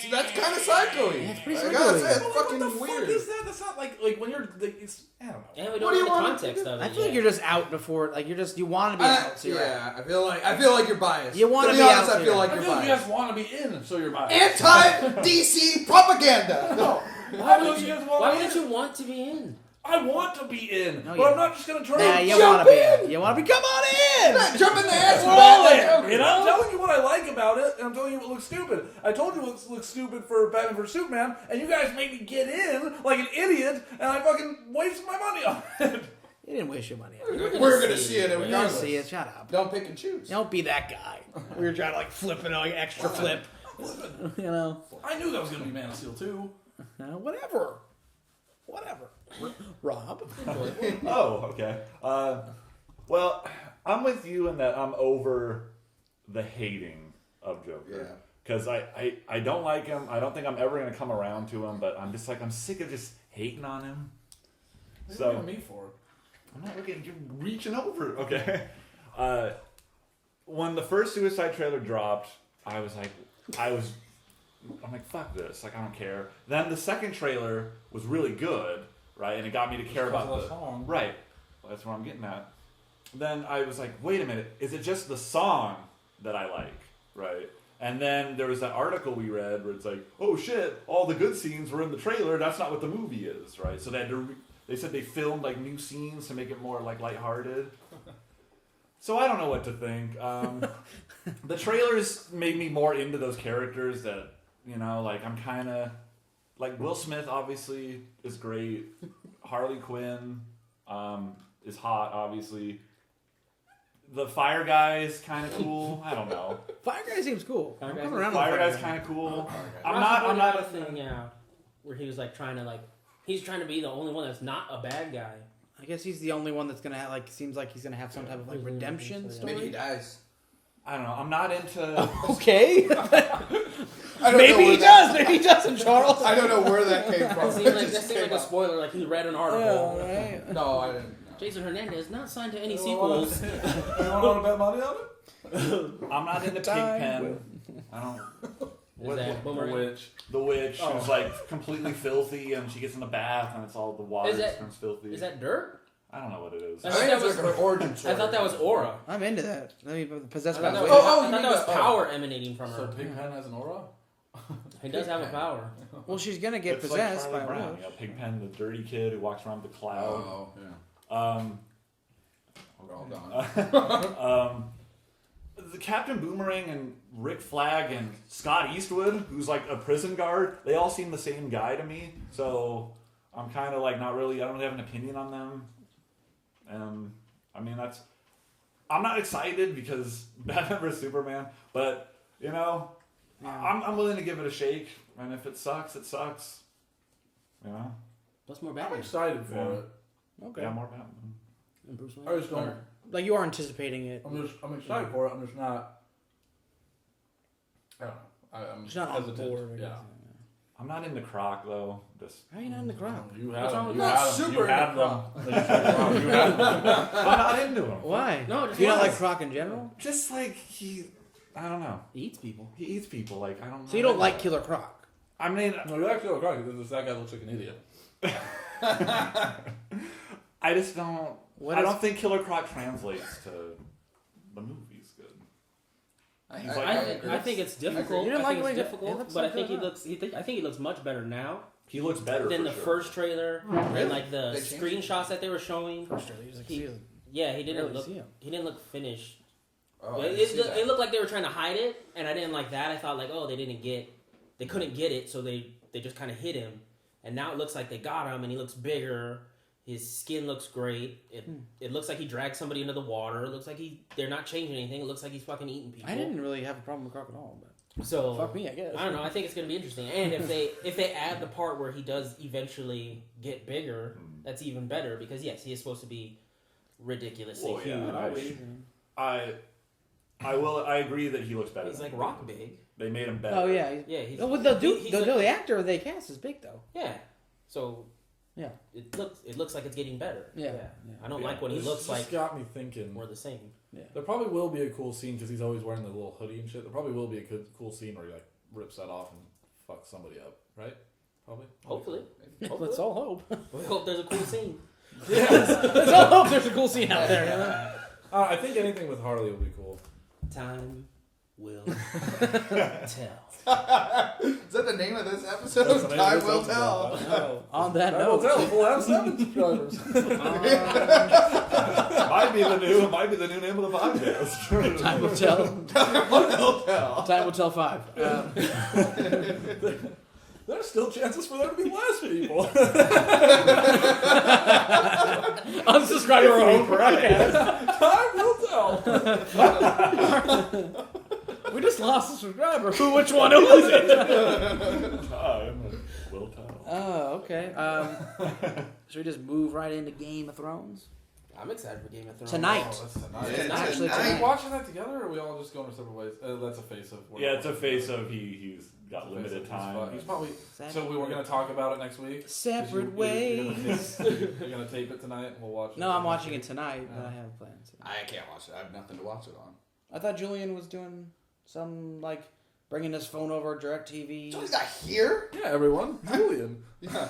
So that's kind of psycho-y. Yeah, it's pretty I gotta say, psycho-y. it's fucking what the weird. fuck is that? That's not like when you're it's I don't know. And we What don't do you know the want context of it. I feel like you're just out before, like you want to be out. So you're out. Yeah, I feel like you're biased. You wanna to be be honest, out, I so feel you're like I you're feel like you biased. guys want to be in, so you're biased. Anti-DC propaganda. No. Why don't would you you? guys want Why me wouldn't in? you want to be in? I want to be in, No, but you I'm don't. not just gonna try Nah, to you jump want to be in. in. You want to be. Come on in. Jump in the ass. We're all in, and I'm telling you what I like about it, and I'm telling you what looks stupid. I told you what looks stupid for Batman vs Superman, and you guys made me get in like an idiot, and I fucking wasted my money on it. You didn't waste your money. We're gonna see it You're gonna regardless. see it. Shut up. Don't pick and choose. Don't be that guy. We were trying to like flip it, like extra flip. You know. I knew that was gonna be Man of Steel 2. Whatever. Rob. Oh, okay. Well, I'm with you in that I'm over the hating of Joker. Yeah. Because I don't like him. I don't think I'm ever going to come around to him, but I'm just like, I'm sick of just hating on him. What are you So, looking at me for? I'm not looking, you're reaching over. Okay. When the first Suicide trailer dropped, I'm like, fuck this. Like, I don't care. Then the second trailer was really good, right? And it got me to care about Because the of the song. Right. Well, that's what I'm getting at. Then I was like, wait a minute. Is it just the song that I like, right? And then there was that article we read where it's like, oh shit, all the good scenes were in the trailer. That's not what the movie is, right? So they said they filmed like new scenes to make it more like lighthearted. So I don't know what to think. The trailers made me more into those characters that, you know, like I'm kind of like Will Smith obviously is great. Harley Quinn is hot, obviously. The Fire Guy is kind of cool. I don't know. Fire Guy seems cool. Fire I'm Guy coming around Fire with Guy's kind of cool. I'm Ross not pointed a out a thing, yeah, where he was like trying to he's trying to be the only one that's not a bad guy. I guess he's the only one that's gonna have, seems like he's gonna have some type of like redemption So, yeah. story. Maybe he dies. I don't know. I'm not into. Okay. I don't know Maybe where he does. Maybe he doesn't, Charles. I don't know where that came from. That seemed like a spoiler, like he read an article. Right. No, I didn't. Jason Hernandez not signed to any Anyone sequels. Anyone want to bet money on it? I'm not into Pigpen. I don't. Is that The Boomerang? Witch. The witch Oh. who's like completely filthy, and she gets in the bath, and it's all the water turns filthy. Is that Dirt? I don't know what it is. I think it's like an origin story. I thought that was Aura. I'm into that. Possessed I by thought that the was, witch. I thought that was power emanating from So her. Pigpen has an aura? He does have a power. Well, she's gonna get It's possessed like by Charlie a Brown, witch. you know, Pigpen, the dirty kid who walks around with the cloud. Oh, yeah. We're all gone. The Captain Boomerang and Rick Flag and Scott Eastwood, who's like a prison guard, they all seem the same guy to me. So I'm kind of like not really. I don't really have an opinion on them. I mean I'm not excited because Batman vs Superman, but you know, I'm willing to give it a shake. And if it sucks, it sucks. You know. What's more I'm Batman? excited for Yeah. it. Okay. Yeah, more Batman. And Bruce Wayne? I just don't. Like you are anticipating it. I'm excited for it. I'm just not. I don't know. I'm It's not on hesitant. board. I guess. Yeah. I'm not into Croc though. Just How are you not in the crowd? You What's wrong have with you that? had Super you had into them. You had them. I'm not into him. Why? No, just Do you not why? like Croc in general? Just like I don't know. He eats people. He eats people. Like I don't. So you don't like Killer Croc? I mean, No, you actually look right because that guy looks like an idiot. I just don't. What I is- don't think Killer Croc translates to the movies good. He's like- I think it's difficult. You didn't I like think the it's way it difficult, looks but I like think he that? looks. I think he looks much better now He looks better than for the sure. first trailer and like the They changed screenshots that they were showing. Yeah, he didn't Barely look. see him. He didn't look finished. Oh, I it, didn't it, see look- that. it looked like they were trying to hide it, and I didn't like that. I thought like, oh, they couldn't get it, so they just kind of hit him. And now it looks like they got him, and he looks bigger. His skin looks great. It looks like he dragged somebody into the water. It looks like they're not changing anything. It looks like he's fucking eating people. I didn't really have a problem with Croc at all, but So fuck me, I guess. I don't know. I think it's gonna be interesting. And if they add the part where he does eventually get bigger, that's even better because yes, he is supposed to be ridiculously Well, yeah, huge. Always. I agree that he looks better. He's than like the rock movies. big. They made him better. Oh yeah. Yeah, he's. No, what they'll do? he's The like- actor they cast is big though. Yeah. So Yeah. It looks like it's getting better. Yeah. I don't like when he looks This like just got me thinking. more the same. Yeah. There probably will be a cool scene because he's always wearing the little hoodie and shit. There probably will be a cool scene where he like rips that off and fucks somebody up, right? Probably. Hopefully. Let's all hope. We hope there's a cool scene. Let's all hope there's a cool scene out there. You know? I think anything with Harley will be cool. Time will tell. Is that the name of this episode? Time will tell. On that Time will note, tell. We'll have 7 subscribers. Might be the new name of the podcast. time will tell. Time will tell. Time will tell 5. There's still chances for there to be less people. Unsubscribe to our own podcast. Time will tell. We just lost a subscriber. Which one? Who was it? Time will tell. Oh, okay. Should we just move right into Game of Thrones? I'm excited for Game of Thrones. Tonight. Oh, that's tonight. Yeah, Actually, tonight. Are we watching that together, or are we all just going our separate ways? That's a face of. Yeah, it's a face of he's got limited time. He's probably. Separate So we were going to talk about it next week. Separate You're ways. gonna tape it tonight, and we'll watch it. No, I'm watching it tonight, but Yeah. I have plans. I can't watch it. I have nothing to watch it on. I thought Julian was doing some, like, bringing his phone over DirecTV. Joey's not here. Yeah, everyone. Julian. Yeah.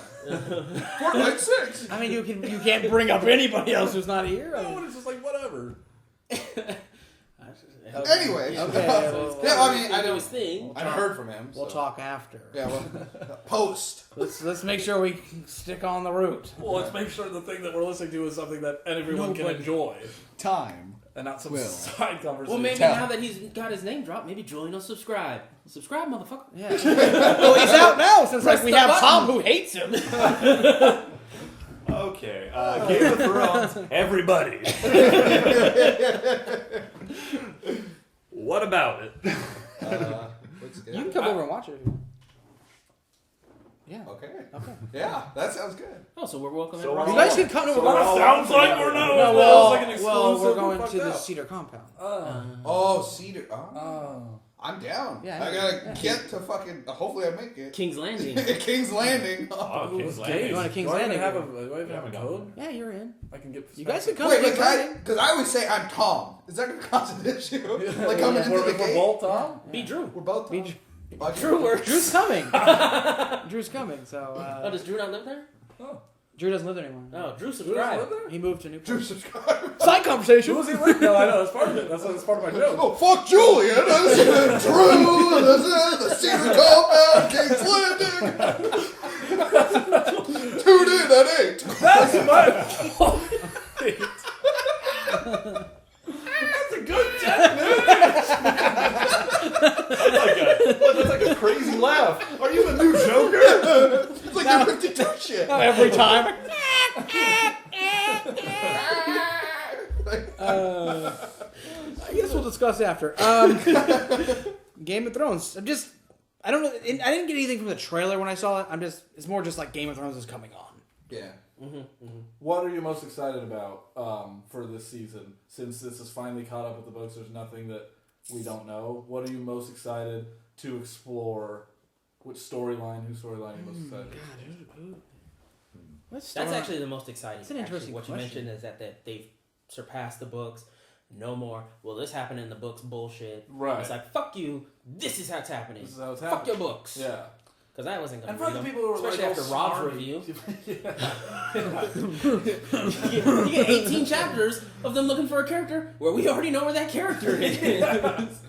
Fortnight 6. I mean, you can't bring up anybody else who's not here. I No, mean, it's just like whatever. Anyway. Okay, well, Yeah, I mean, I do don't. his thing. I heard from him. we'll so. talk after. Yeah, well, post. Let's make sure we stick on the route. Well, let's make sure the thing that we're listening to is something that everyone can Nobody- enjoy, Time. and not some Will. side conversation. Well, maybe Tell. now that he's got his name dropped, maybe Julian will subscribe. Subscribe, motherfucker. Yeah. Well, he's out now since Press we the have button. Tom who hates him. Okay, Game of Thrones, everybody. What about it? Let's get You can come over and watch it if you want. Yeah. Okay. Okay. Yeah, that sounds good. Oh, so we're welcoming So Rob. You guys can come to. So we're we're going. all- Sounds like we're not. No, well, like an well, we're exclusive. going Fucked to the up. Cedar compound. Oh, Cedar. Oh, Oh. I'm down. Yeah, I yeah. gotta get to fucking. Hopefully, I make it. King's Landing. King's Landing. Oh, King's Okay. Landing. You want a King's Do I even Landing? have a code? Yeah, you're in. I can get. You guys can come. Wait, to King's Landing. because I always say I'm Tom. Is that gonna cause an issue? Like coming If into we're the gate. both Tom. Be Drew. We're both Tom. Be- Okay. Drew works. Drew's coming. Drew's coming. So Oh, does Drew not live there? Oh. Drew doesn't live there anymore. Oh, Drew Drew doesn't subscribe. live there? He moved to New. Drew, subscribe. Side conversation. Who was he with? No, I know. That's part of it. That's part of my joke. Oh, fuck Julian. This is Drew. This is the Cedar Compound. King's Landing. Tune in at 8. That's my point. That's a good 10 minutes. That's like a crazy laugh. Are you the new Joker? It's like your 52 shit. Every time. I guess we'll discuss after. Game of Thrones. I don't know. I didn't get anything from the trailer when I saw it. It's more just like Game of Thrones is coming on. Yeah. What are you most excited about for this season? Since this is finally caught up with the books, there's nothing that we don't know. What are you most excited to explore? Which storyline? Whose storyline are you most excited? What's That's actually the most exciting. That's an interesting What you question. mentioned is that they've surpassed the books. No more. Well, this happened in the books. Bullshit. Right. It's like fuck you. This is how it's happening. This is how it's Fuck happening. your books. Yeah. Because I wasn't gonna And for read the them. people who are Especially like, after all Rob's smarmy. review. Yeah. You get 18 chapters of them looking for a character where we already know where that character is.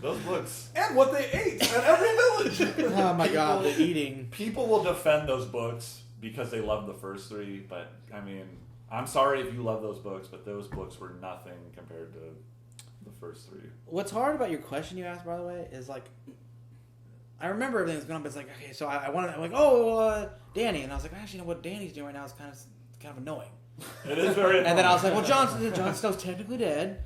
Those books. And what they ate at every village. Oh my god, the eating. People will defend those books because they love the first 3, but I mean, I'm sorry if you love those books, but those books were nothing compared to the first 3. What's hard about your question you asked, by the way, is like, I remember everything that's going on, but it's like, okay, so I wanted, I'm like, Danny, and I was like, actually, you know what Danny's doing right now is kind of annoying. It is very. And then I was like, well, Jon Snow's technically dead.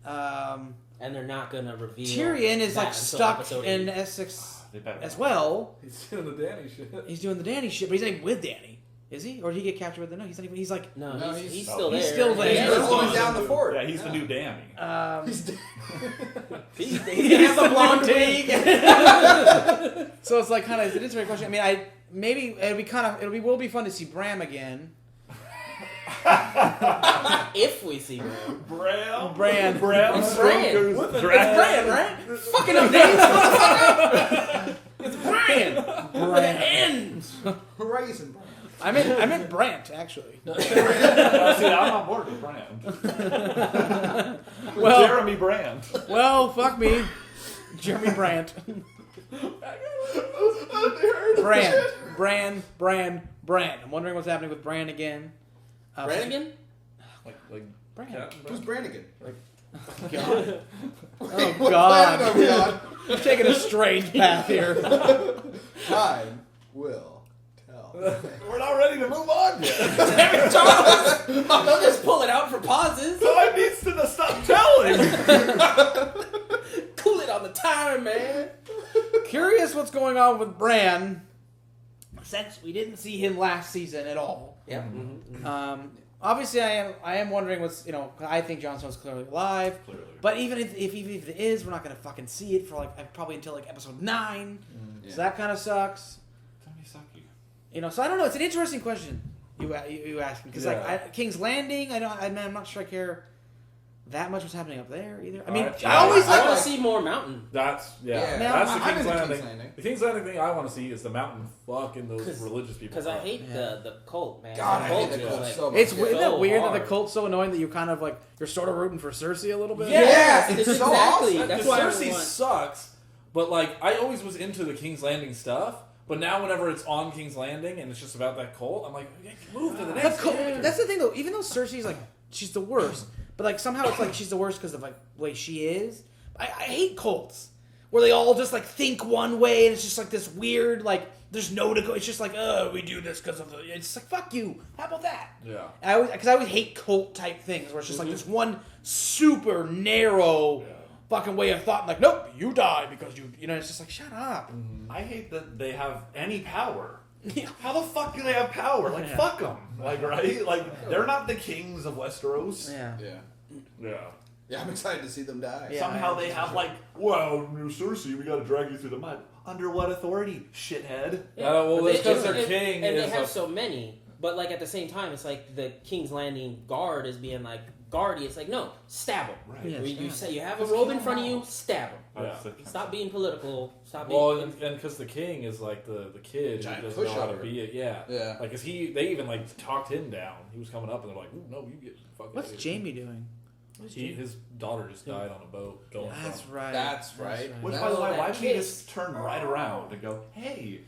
And they're not gonna reveal. Tyrion is that like until stuck episode in 8. Essex They better as not. well. He's doing the Danny shit. He's doing the Danny shit, but he's not even with Danny, is he? Or did he get captured with the? No, he's not even. He's like, No, No, he's he's still there. he's still there. He's Yeah. going down the fort. Yeah, he's the new Danny. He's He's he has the blonde take. So it's like kind of, it is a great question. I mean, will be fun to see Bram again. If we see Bran. Bram. Bran. Bram. It's Bran. Strokers. It's Bran, right? Fucking up names, motherfucker. It's Bran. With an N. Horizon. I meant Brant, actually. See, I'm on board with Brand. Well- Jeremy Brand. Well, fuck me. Jeremy Brant. Bran. I'm wondering what's happening with Bran again. Brannigan? Like Bran. Who's Brannigan? God. Oh, What planet God. are we on? You're taking a strange path here. Time will tell. We're not ready to move on yet. Don't just pull it out for pauses. Time needs to stop telling. Cool it on the timer, man. Curious what's going on with Bran, since we didn't see him last season at all. Yeah. Obviously, I am wondering what's, I think Jon Snow's clearly alive. Clearly. But even if it is, we're not going to fucking see it for probably until episode 9. So that kind of sucks. So I don't know. It's an interesting question you asked me because King's Landing. I'm not sure I care that much what's happening up there either. I mean, I want like. to see more mountain. That's Yeah. That's I'm the King's into Landing. King's Landing. The King's Landing thing I want to see is the mountain fucking those religious people. Because I hate the cult, man. God, I the hate cult the is cult like- so much. Isn't that so weird that hard. the cult's so annoying that you kind of you're sort of rooting for Cersei a little bit? Yes, it's It's so exactly. awesome. That's Because why I Cersei want- sucks, but I always was into the King's Landing stuff. But now whenever it's on King's Landing and it's just about that cult, I'm like, move to the next. That's the thing though. Even though Cersei's she's the worst, but somehow it's she's the worst because of the way she is. I hate cults where they all just think one way and it's just this weird there's no to go. It's just we do this because of the. It's fuck you. How about that? Yeah. I always hate cult type things where it's just this one super narrow fucking way of thought. Nope, you die because you. It's just shut up. I hate that they have any power. Yeah. How the fuck do they have power? Fuck them. Right? They're not the kings of Westeros. Yeah. Yeah. Yeah, I'm excited to see them die. Yeah. Somehow they have well, Cersei, we gotta drag you through the mud. Under what authority, shithead? Well, But it's because their and- king and is they have a- so many. But at the same time, it's the King's Landing guard is being guardy. It's no, stab him. Right. Yeah. You say you have a robe in front of you, stab him. Yeah. Stop being political. Stop Well, being. and because the king is the kid who Giant doesn't know how to pushover. be it. Yeah. Yeah. Cause they even talked him down. He was coming up and they're like, "Ooh, no, you get fucking." What's Jamie doing? His daughter just died on a boat going. That's from, right. That's right. Which, That's by the way, that why didn't he kiss. just turn right around and go, hey,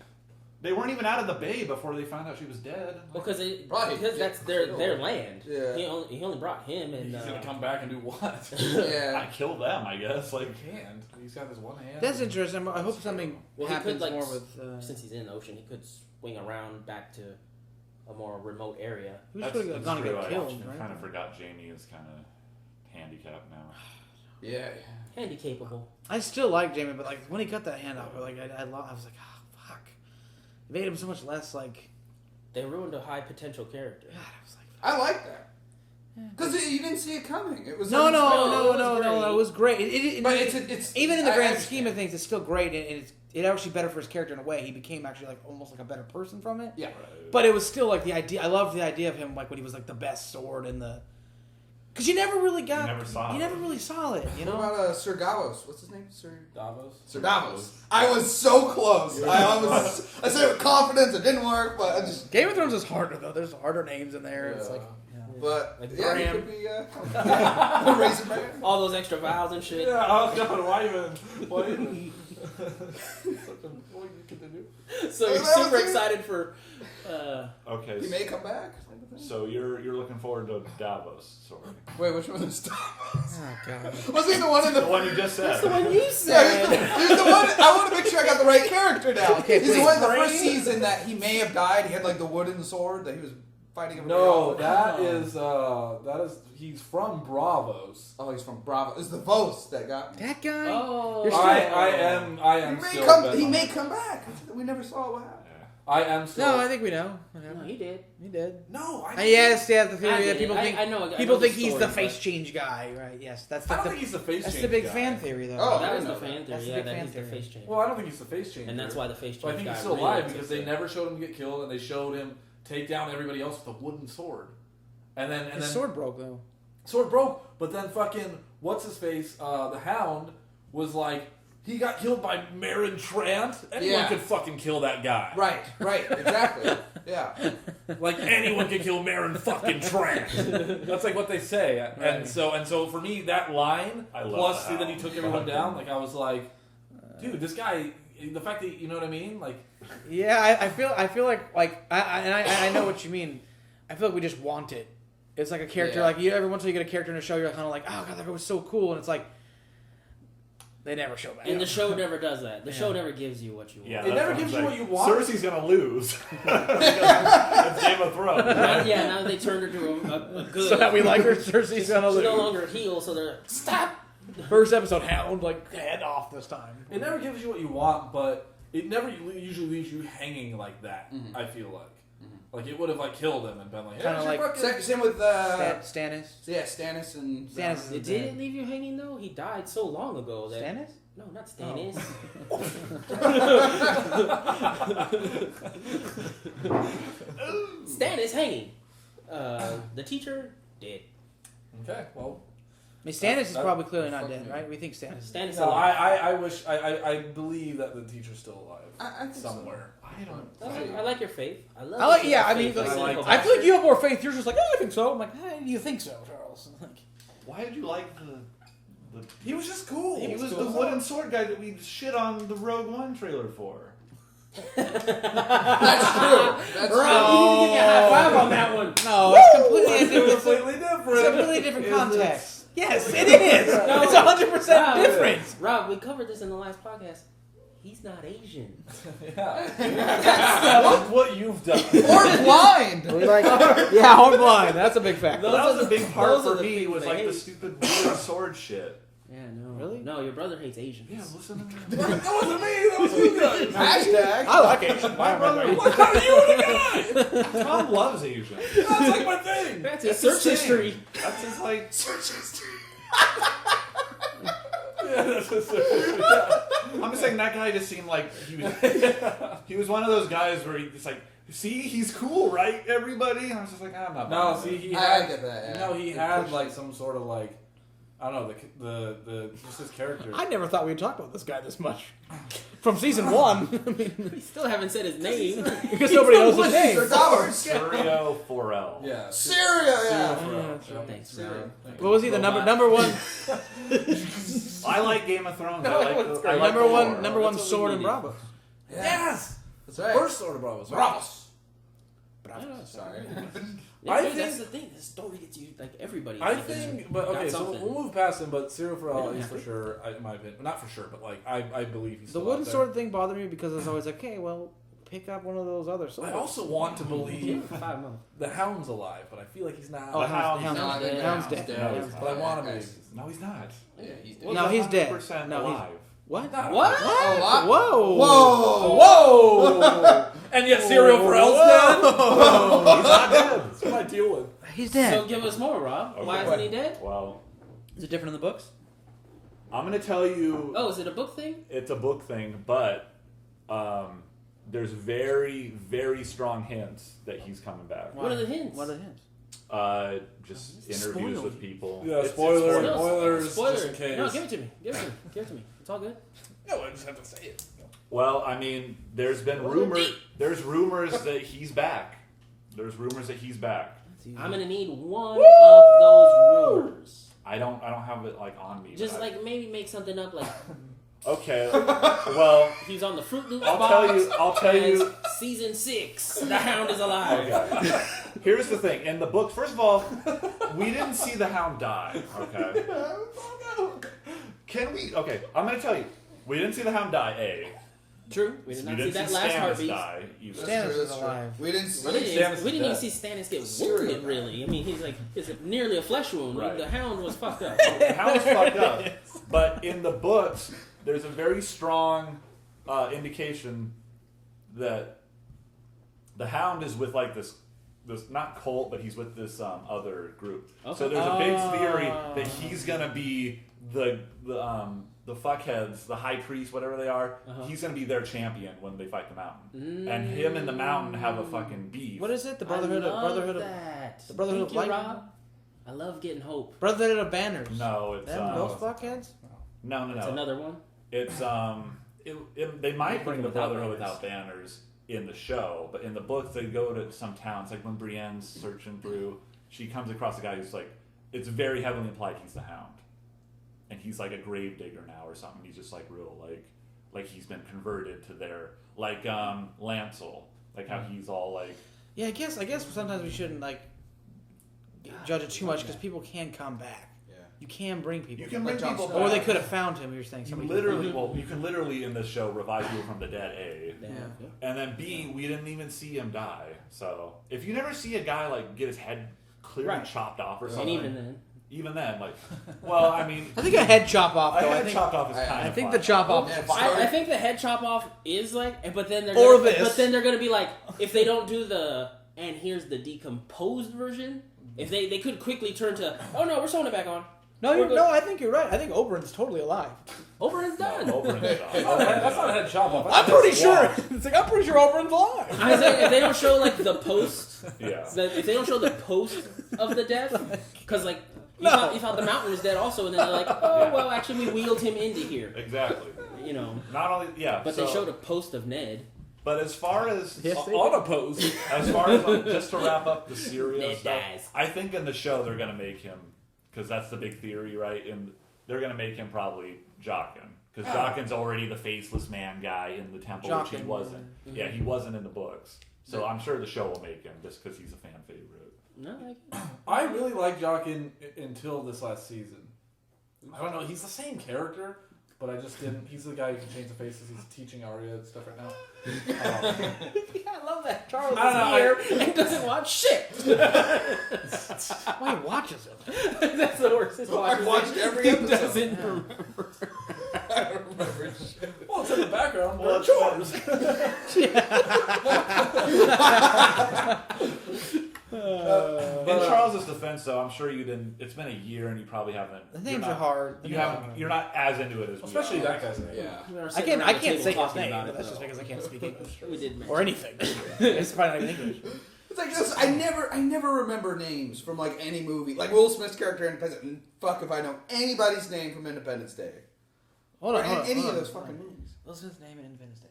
they weren't even out of the bay before they found out she was dead. Because Right. that's their land. Yeah. He only brought him and. He's gonna come back and do what? Yeah. I killed them, I guess. He can't. He's got his one hand. That's interesting. I hope something Well, he happens could, more with. Since he's in the ocean, he could swing around back to a more remote area. Who's That's going to true. get I killed, right? kind of forgot Jamie is kind of handicapped now. Yeah. Handy capable. I still like Jamie, but when he cut that hand off, I was like, oh fuck, it made him so much less They ruined a high potential character. God, I was like, I like that. Because you didn't see it coming. It was no, unexpected. it was great. But it's even in the I grand understand. scheme of things, it's still great, and it's actually better for his character in a way. He became actually almost a better person from it. Yeah. But it was still the idea. I love the idea of him when he was the best sword in the. Because you never really got. You never really saw it. What about Sir Davos? What's his name? Sir Davos. Davos. I was so close. I said it with confidence. It didn't work, but I just. Game of Thrones is harder though. There's harder names in there. It's But Like yeah, he Bran. could be Raisin Bran. All those extra vowels and shit. Yeah. Oh god, why even? So you're That was super it. excited for. Okay, He may come back. so you're looking forward to Davos, sorry. Wait, which one is Davos? Oh god. Was he the one in The the? one you just said. That's the one you Yeah, said. he's the one. I want to make sure I got the right character now. Okay, he's the please. one in the first season that he may have died. He had the wooden sword that he was fighting everybody No, off with. that is he's from Bravos. Oh, he's from Bravo. It's the Vos that got me. That guy. Oh. You're still- I am. He may still come. bet He on may it. come back. We never saw what happened. I am still. No, I think we know. No, he did. He did. No, Yes, the I theory get that it. people think. I know. I People know think the he's story, the face but- change guy, right? Yes, that's I don't the. think he's the face That's change the big guy. fan theory, though. Oh, That I is know the that. fan That's theory. the Yeah, big that fan he's the theory. face change. Well, I don't think he's the face changer. And that's why the face change. But I think guy he's still really alive likes because it. they never showed him get killed, and they showed him take down everybody else with a wooden sword. and then His sword broke though. sword broke, but then fucking what's his face, the Hound was like he got killed by Marin Trant. Anyone could fucking kill that guy. Right, exactly. Yeah. Like anyone can kill Marin fucking Trant. That's like what they say. Right. And so for me that line I love plus that. that he took everyone down, like I was like, dude, this guy, the fact that you know what I mean, like Yeah, I feel like I know what you mean. I feel like we just want it. It's like a character, Yeah. like every once in a while you get a character in a show, you're kind of like, oh god, that guy was so cool, and it's like they never show back. And the show never does that. The show never gives you what you want. Yeah, It that's never what gives I'm you saying. what you want. Cersei's gonna lose. It's Game of Thrones. Now they turned her to a good. So that we like her, Cersei's gonna She's lose. no longer a heel, so they're stop. First episode, Hound like head off this time. it never gives you what you want, but it never usually leaves you hanging like that. I feel like. Like it would have like killed him and been like, hey, Kinda you like- fucking... Same with Stannis. Stannis and Stannis. It didn't leave you hanging though. He died so long ago that Stannis? no, not Stannis. Stannis hanging. The teacher dead. Okay, well, I mean, Stannis is That- probably clearly not fucking- dead, right? We think Stannis. Stannis no, alive. I wish I believe that the teacher's still alive I think so. somewhere. I don't. I like your faith. I love. I like, that you yeah. have I mean, faith in like, cynical I feel like bastard. you have more faith. You're just like, oh, I think so. I'm like, hey, you think so, Charles? Like, Why did you like the? He was just cool. He was the wooden sword guy that we shit on the Rogue One trailer for. That's true. That's Rob, true. you need to give me a high five on that one. no, it's completely different. completely different. It's a completely different Is context. Yes, it is. It's 100% Rob, different. Rob, we covered this in the last podcast. He's not Asian. Yeah. Look what you've done. Or blind. We're like, yeah, I'm blind. That's a big fact. Those That are was a the- big part those are for the me. things Was they like the hate. stupid wooden sword shit. Yeah, no. Really? No, your brother hates Asians. Yeah, listen to me. That wasn't me. That was you guys. Hashtag. I like Asian. My brother. Look how you the guy. Tom loves Asian. That's like my thing. That's his search history. That's his like. Yeah, that's his yeah. I'm just saying that guy just seemed like he was one of those guys where he's like, see, he's cool, right? Everybody. And I was just like, I'm not. No, buying see, it. he I had. get that. You Yeah. know, he had like some sort of like, I don't know, the just his character. I never thought we'd talk about this guy this much. From season 1. I mean, We still haven't said his name. because nobody knows his name. Sir Towers. Curio Forel. Yeah. Syria, yeah. Thanks, Syria. Rob. What was he? The number one, I like Game of Thrones. No, I like it's the, I great. like number the one, lore. number one That's what sword we in needed. Bravo. Yes. That's right. First sword of Bravos. right? Bravos. Sorry. I That's think- the thing. The story gets you like everybody. I like, think, but got okay, so something. we'll move past him. But Cyril We Farrell don't is have for to. sure, in my opinion, not for sure, but like I believe he's The still wooden out there. sword thing bothered me because I was always like, okay, well, pick up one of those other swords. I also want to believe 5 months. the Hound's alive, but I feel like he's not. Oh, The Hound's Hound's No, I think dead. Hound's Hound's dead. dead. No, he's but I want to believe. No, he's not. Yeah, he's No, dead. he's dead. 100% No, he's- alive. What? Not- What? Oh, Whoa! Whoa! Whoa! And yet Cyril Farrell's dead. He's not dead. That's what I deal with. He's dead. So give us more, Rob. Why Okay. isn't he dead? Well, Is it different in the books? I'm gonna tell you. Oh, is it a book thing? It's a book thing, but there's very, very strong hints that he's coming back. What are the hints? What are the hints? Just interviews Spoiled. with people. Yeah, It's spoiler. spoilers. Spoilers, Spoiler. just in case. No, give it to me. Give it to me. Give it to me. It's all good. No, I just have to say it. Well, I mean, there's been There's rumors that he's back. There's rumors that he's back. I'm gonna need one of those rumors. I don't have it like on me. Just but like maybe make something up like okay. Well, he's on the Fruit Loops I'll box. tell you. and season 6. The Hound is alive. Okay. Here's the thing. In the book, first of all, we didn't see the Hound die. Okay. Can we? Okay, I'm gonna tell you. We didn't see the Hound die. A. True. We did We not see didn't that see last Stannis heartbeat. die. Either. That's Stannis true, is that's true. alive. We didn't see. We didn't, Stannis is we didn't even dead. see Stannis get Serial wounded, really. I mean, he's like, it's nearly a flesh wound. Right. The Hound was fucked up. The Hound's fucked up. But in the books, there's a very strong indication that the Hound is with like this not cult, but he's with this other group. Okay. So there's a big theory that he's gonna be the fuckheads, the high priest, whatever they are, he's gonna be their champion when they fight the mountain. And him and the mountain have a fucking beef. What is it? The I Brotherhood love of that. the Brotherhood Thank of you, Light? Rob. I love getting hope. Brotherhood of Banners. No, it's Them, those fuckheads. no. It's another one. It's they might bring the Without Brotherhood banners. without banners in the show, but in the books they go to some towns. Like when Brienne's searching through, she comes across a guy who's like, it's very heavily implied he's the Hound, and he's like a grave digger now or something. He's just like real like he's been converted to their like Lancel, like how he's all like. Yeah, I guess sometimes we shouldn't like judge it too much because people can come back. Yeah. You can bring people. You can back. bring people Or they back. could have found him. You're saying You somebody literally, you can literally in this show revive people from the dead. A. Yeah. And then B, we didn't even see him die. So if you never see a guy like get his head clearly Right. chopped off or And something, even then, like, well, I mean, I think a head chop off. a Though. head chopped off is kind I of. think fun. the chop off. Yeah. I think the head chop off is like, but then they're Or gonna, this. but then they're gonna be like, if they don't do the and here's the decomposed version. If they could quickly turn to, oh no, we're sewing it back on. No, I think you're right. I think Oberyn's totally alive. Oberyn's done. Oberyn's done. That's not a head chop off. I'm pretty sure. It's like I'm pretty sure Oberyn's alive. I was like, if they don't show like the post, Yeah. if they don't show the post of the death, because like you, No. you thought the mountain was dead also, and then they're like, oh well, actually we wheeled him into here, Exactly. you know. Not only, yeah. But so, they showed a post of Ned. But as far as Yes, they On a post. as far as just to wrap up the Syria Ned stuff, dies. I think in the show they're gonna make him, because that's the big theory, right? And they're gonna make him probably Jaqen, because Jaqen's already the faceless man guy in the temple, which he Jaqen, wasn't. Yeah, he wasn't in the books. So I'm sure the show will make him just because he's a fan favorite. No, I really like Jaqen until this last season. I don't know. He's the same character, but I just didn't. He's the guy who can change the faces. He's teaching Arya and stuff right now. I love that Charles I don't know, is here and doesn't watch shit. Why he watches it? That's the worst. His I've watched every episode. doesn't remember. I don't remember shit. Well, it's in the background. Well, Well, it's chores. In Charles's defense, though, I'm sure you didn't. It's been a year, and you probably haven't. The you're names not- are hard. You haven't. You're not as into it as we Especially are. that guy's name. Yeah. We were I sitting can't. around I the can't table say his talking name. about But it, that's just though. because I can't speak English We did mention or anything. It's probably not even English. It's like this, I never remember names from like any movie. Like Will Smith's character in Independence. And fuck if I know anybody's name from Independence Day. Hold Or on. Hold on, any hold of on. those fucking movies. Will Smith's name in Independence Day.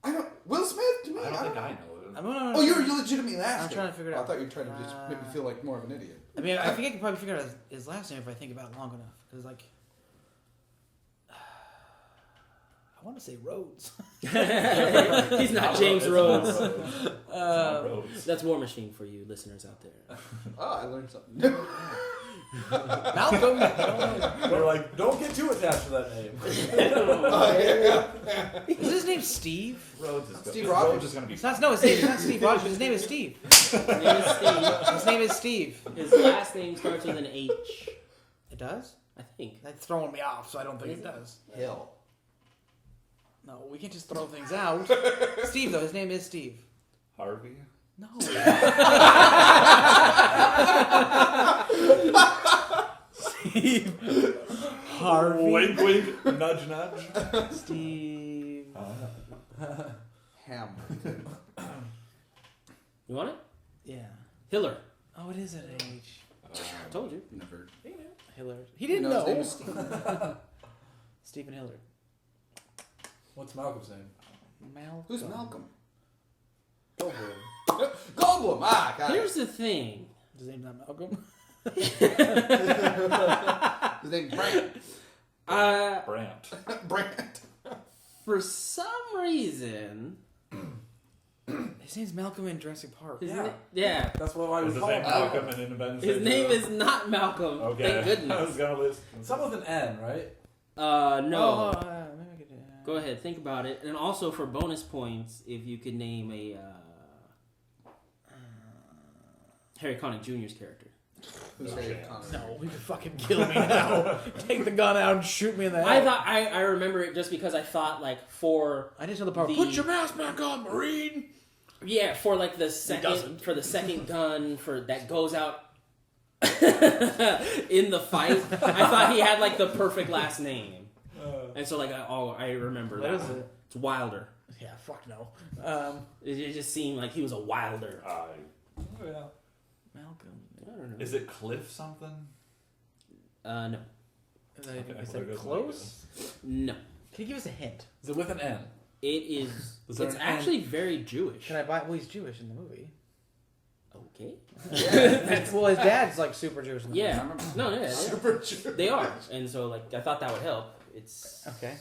I don't. Will Smith to me. I don't think know. I know it. Oh, you're legitimately asking. I'm trying to figure it I out. thought you were trying to just make me feel like more of an idiot. I mean, I think I could probably figure out his last name if I think about it long enough. Because, like, I want to say Rhodes. He's not James It's Rhodes. Not Rhodes. It's not Rhodes. That's War Machine for you listeners out there. Oh, I learned something. Malcolm. They're like, don't get too attached to that name. Oh, yeah. Is his name Steve? Rhodes is Steve Rhodes Rogers. is going to be. It's not. No, his name is not Steve Rogers. His name is Steve. His name is Steve. His name is Steve. His last name starts with an H. It does? I think. That's throwing me off, so I don't think Is it it? does. Hill. No, we can't just throw things out. Steve, though, his name is Steve. Harvey. No. Steve. Harvey. Wink, wink. Nudge, nudge. Steve. Hamilton. You want it? Yeah. Hiller. Oh, it is an H. I told you. Never. Hillard. He didn't No, know. his name is Steve. Stephen Hillard. What's Malcolm's name? Malcolm. Who's Malcolm? Goldblum. Goldblum. Ah, got Here's the thing. His name's not Malcolm. it. His name's Brant. Brant. Brant. For some reason, His name's Malcolm in Jurassic Park. his Yeah. yeah, That's what I Is was his calling name him. Malcolm in Independence his Day? name is not Malcolm. Okay. Thank I was goodness. going to list. Some with an N, right? No. Oh, maybe I could, Go ahead, think about it. And also for bonus points, if you could name a Harry Connick Jr.'s character. Who's No Harry chance. Connick? No, you could fucking kill me now. Take the gun out and shoot me in the head. I thought I remember it just because I thought like for I just know the part. the- Put your mask back on, Marine. for like the doesn't. second gun for that goes out in the fight. I thought he had like the perfect last name, and so like I remember What that. is it? It's Wilder. Yeah, fuck no. It just seemed like he was a Wilder. Yeah. Malcolm. I don't know. Is it Cliff something? No. Is Okay, that well, there close? No. Can you give us a hint? Is it with an N? It is. Is there It's an actually very Jewish. Can I buy? Well, he's Jewish in the movie. Okay. Well, his dad's like super Jewish in the Yeah. movie. No, yeah. Super true. They are, and so like I thought that would help. It's Okay.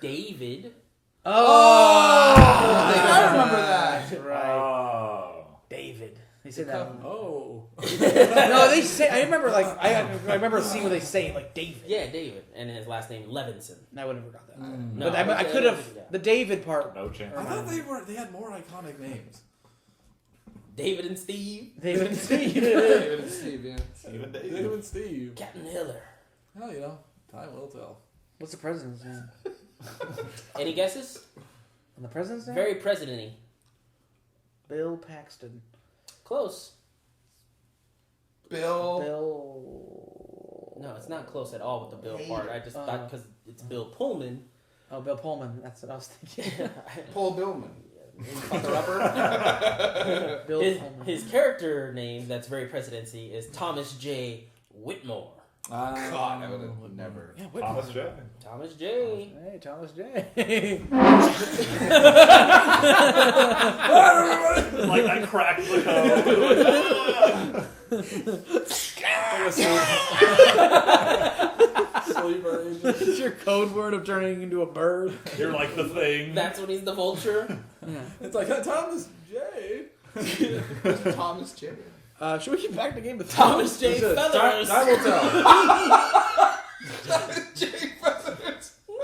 David. Oh, I remember that. Right. Oh. David. They say that. Oh. No, they say. I remember like I remember a scene where they say it, like David. Yeah, David, and his last name Levinson. And I would never got that. No, But I could have the David part. No chance. I thought they had more iconic names. David and Steve. David and Steve. David and Steve, yeah. Steven David David. and Steve. Captain Hiller. Well, you know, time will tell. What's the president's name? Any guesses? And the president's name? Very president-y. Bill Paxton. Close. Bill. No, it's not close at all with the Bill Hey, part. I just thought because it's Bill Pullman. Oh, Bill Pullman. That's what I was thinking. Paul Billman. Fucker upper. Bill Pullman. His character name that's very presidency is Thomas J. Whitmore. God, I would never. Yeah, what? Thomas J. Thomas J. Hey, Thomas J. Like I cracked the code. Sleeper agent. It's your code word of turning into a bird. You're like the thing. That's when he's the vulture. Yeah. It's like Thomas J. Thomas J. Should we get back to Game of Thomas Thrones? J. Feathers. Time will tell. J. Feathers. So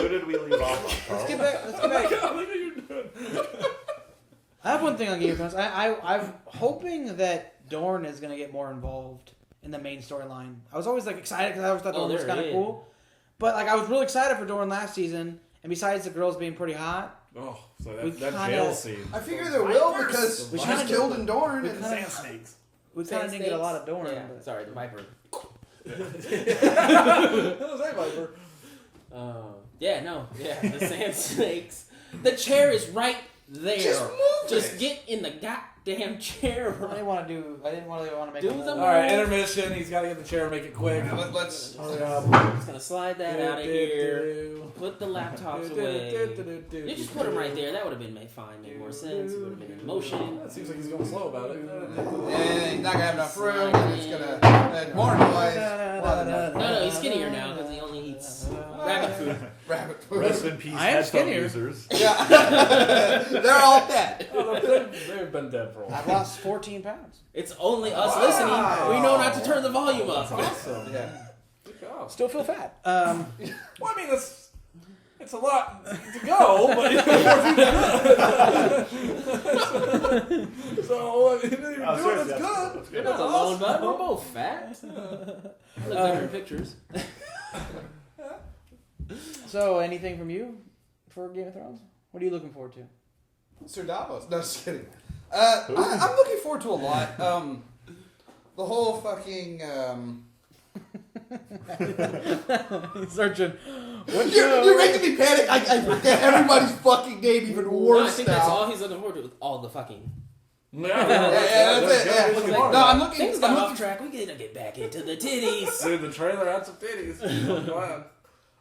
who did we leave off on, Carl? Let's get back. Let's get back. Look what you're doing. I have one thing on Game of Thrones. I'm hoping that Dorne is going to get more involved in the main storyline. I was always like excited because I always thought Dorne was there kind of is. cool. But like I was really excited for Dorne last season, and besides the girls being pretty hot, Oh, so We that kinda- jail scene. I figure there will because We she kinda was killed in Dorne. we And kinda- Sand snakes. we kind of didn't get a lot of Dorne. Yeah, but- sorry, the Viper. That was that Viper. The sand snakes. The chair is right there. Just move Just it. get in the goddamn chair. I didn't want to do. I didn't really want to make. Do a whole- the- All right, intermission. He's got to get the chair, make it quick. Let's. Hurry up. Just gonna slide that out of here. Put the laptops away. You just put them right there. That would have been made more sense. It would have been in motion. It seems like he's going slow about it. Yeah, he's not gonna have enough room. And it's gonna more noise. No, he's skinnier now because he only eats rabbit food. Rabbit food. Rest in peace, I am headphone skinnier. users. Yeah. They're all dead. Oh, they've been dead for a while. I've lost 14 pounds. It's only us listening. We know not to turn the volume up. Awesome. Yeah. Good job. Still feel fat. Well, I mean, it's a lot to go, but so I mean, you're doing Oh, seriously, it's good. that's You're good. not alone, bud. We're both fat. Look better in pictures. So, anything from you for Game of Thrones? What are you looking forward to? Sir Davos. No, just kidding. I'm looking forward to a lot. The whole fucking. He's searching. What You're making me panic. I forget everybody's fucking name even No, I worse think now. that's all he's looking forward to with all the fucking. Yeah, that's it. Yeah. Looking No, forward. I'm looking. Things I'm got looking off track. We gotta get back into the titties. Dude, the trailer had some titties. I'm glad.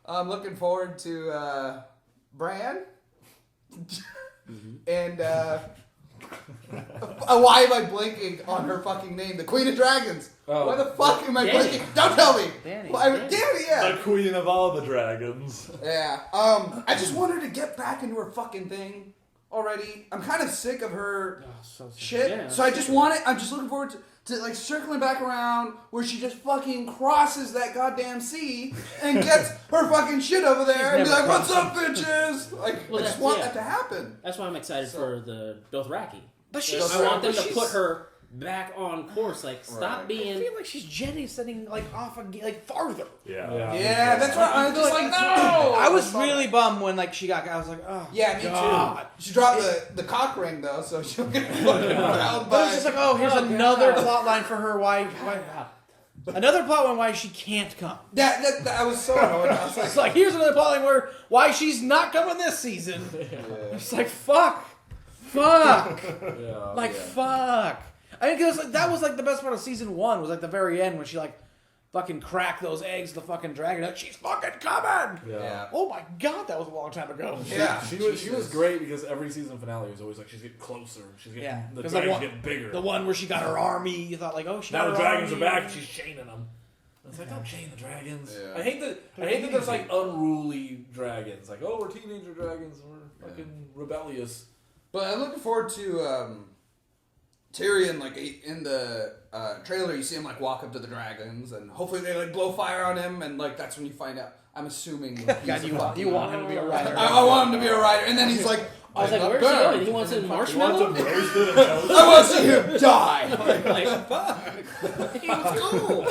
I'm looking forward to Bran. And why am I blanking on her fucking name? The Queen of Dragons. Oh. Why the fuck am I Dany. blanking? Don't tell me. Dany. Why, Dany. Dany, yeah. The queen of all the dragons. Yeah. I just want her to get back into her fucking thing already. I'm kind of sick of her shit. Yeah. So I just want it. I'm just looking forward to like circling back around where she just fucking crosses that goddamn sea and gets her fucking shit over there and be never like, "What's up, bitches?" Like, Well, I just that's- want yeah. that to happen. That's why I'm excited for the Dothraki. But I want them to put her back on course. Like, stop Right. being. I feel like she's Jenny setting like off like farther. Yeah, that's right. I was just like, no. I was really bummed when like she got. I was like, oh. Yeah, me God. too. She dropped the cock ring though, so she'll get fucking round But by. it's just like, oh, here's another plot line for her. Why another plot line why she can't come. That I was so annoyed. I was like, It's like here's another plot line where why she's not coming this season. It's like fuck, Yeah, fuck. I mean, cause like that was like the best part of season 1 was like the very end when she like fucking cracked those eggs to the fucking dragon. Like, she's fucking coming. yeah. Oh my god, that was a long time ago. Yeah. She was great because every season finale was always like she's getting closer. She's getting Yeah, the 'cause dragon's the getting bigger. The one where she got her army, you thought like, oh, she Now got the her dragons army. are back and she's chaining them. It's like, don't chain the dragons. Yeah. I hate that there's like unruly dragons. Like, oh, we're teenager dragons and we're fucking rebellious. But I'm looking forward to Tyrion. Like in the trailer, you see him like walk up to the dragons, and hopefully they like blow fire on him, and like that's when you find out. I'm assuming. God, you want him to be a writer. I want him to be a writer, and then he's like, I was like, I'm where's not he burned. going? He wants it in He wants marshmallow? them roasted and toasted. I want to see him die. Like, fuck. He was cool.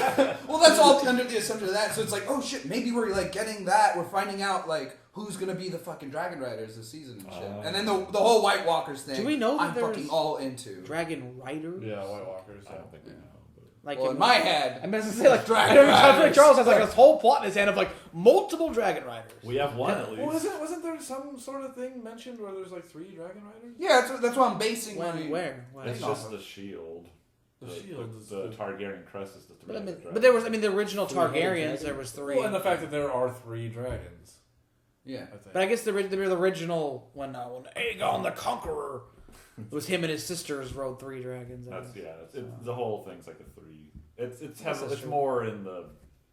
Well, that's all under the assumption of that. So it's like, oh shit, maybe we're like getting that. We're finding out like who's gonna be the fucking dragon riders this season and shit. And then the whole White Walkers thing. Do we know that I'm there's fucking all into. Dragon Rider? Yeah, White Walkers. I don't think we know. Like Well, in my head, I meant to say like Dragon I feel like Riders. Charles has like this whole plot in his hand of like multiple dragon riders. We have one at least. Well, wasn't there some sort of thing mentioned where there's like 3 dragon riders? yeah, that's what I'm basing my. Where? It's just the shield. The shield is the the- Targaryen crest is the 3. But I mean, dragons. but there was the original Three-headed Targaryens. dragon. There was 3. Well, and the fact that there are 3 dragons. Yeah. I think. But I guess the original when Aegon the Conqueror, it was him and his sisters rode 3 dragons. That's the whole thing's like a 3. It's That's it's true. more in the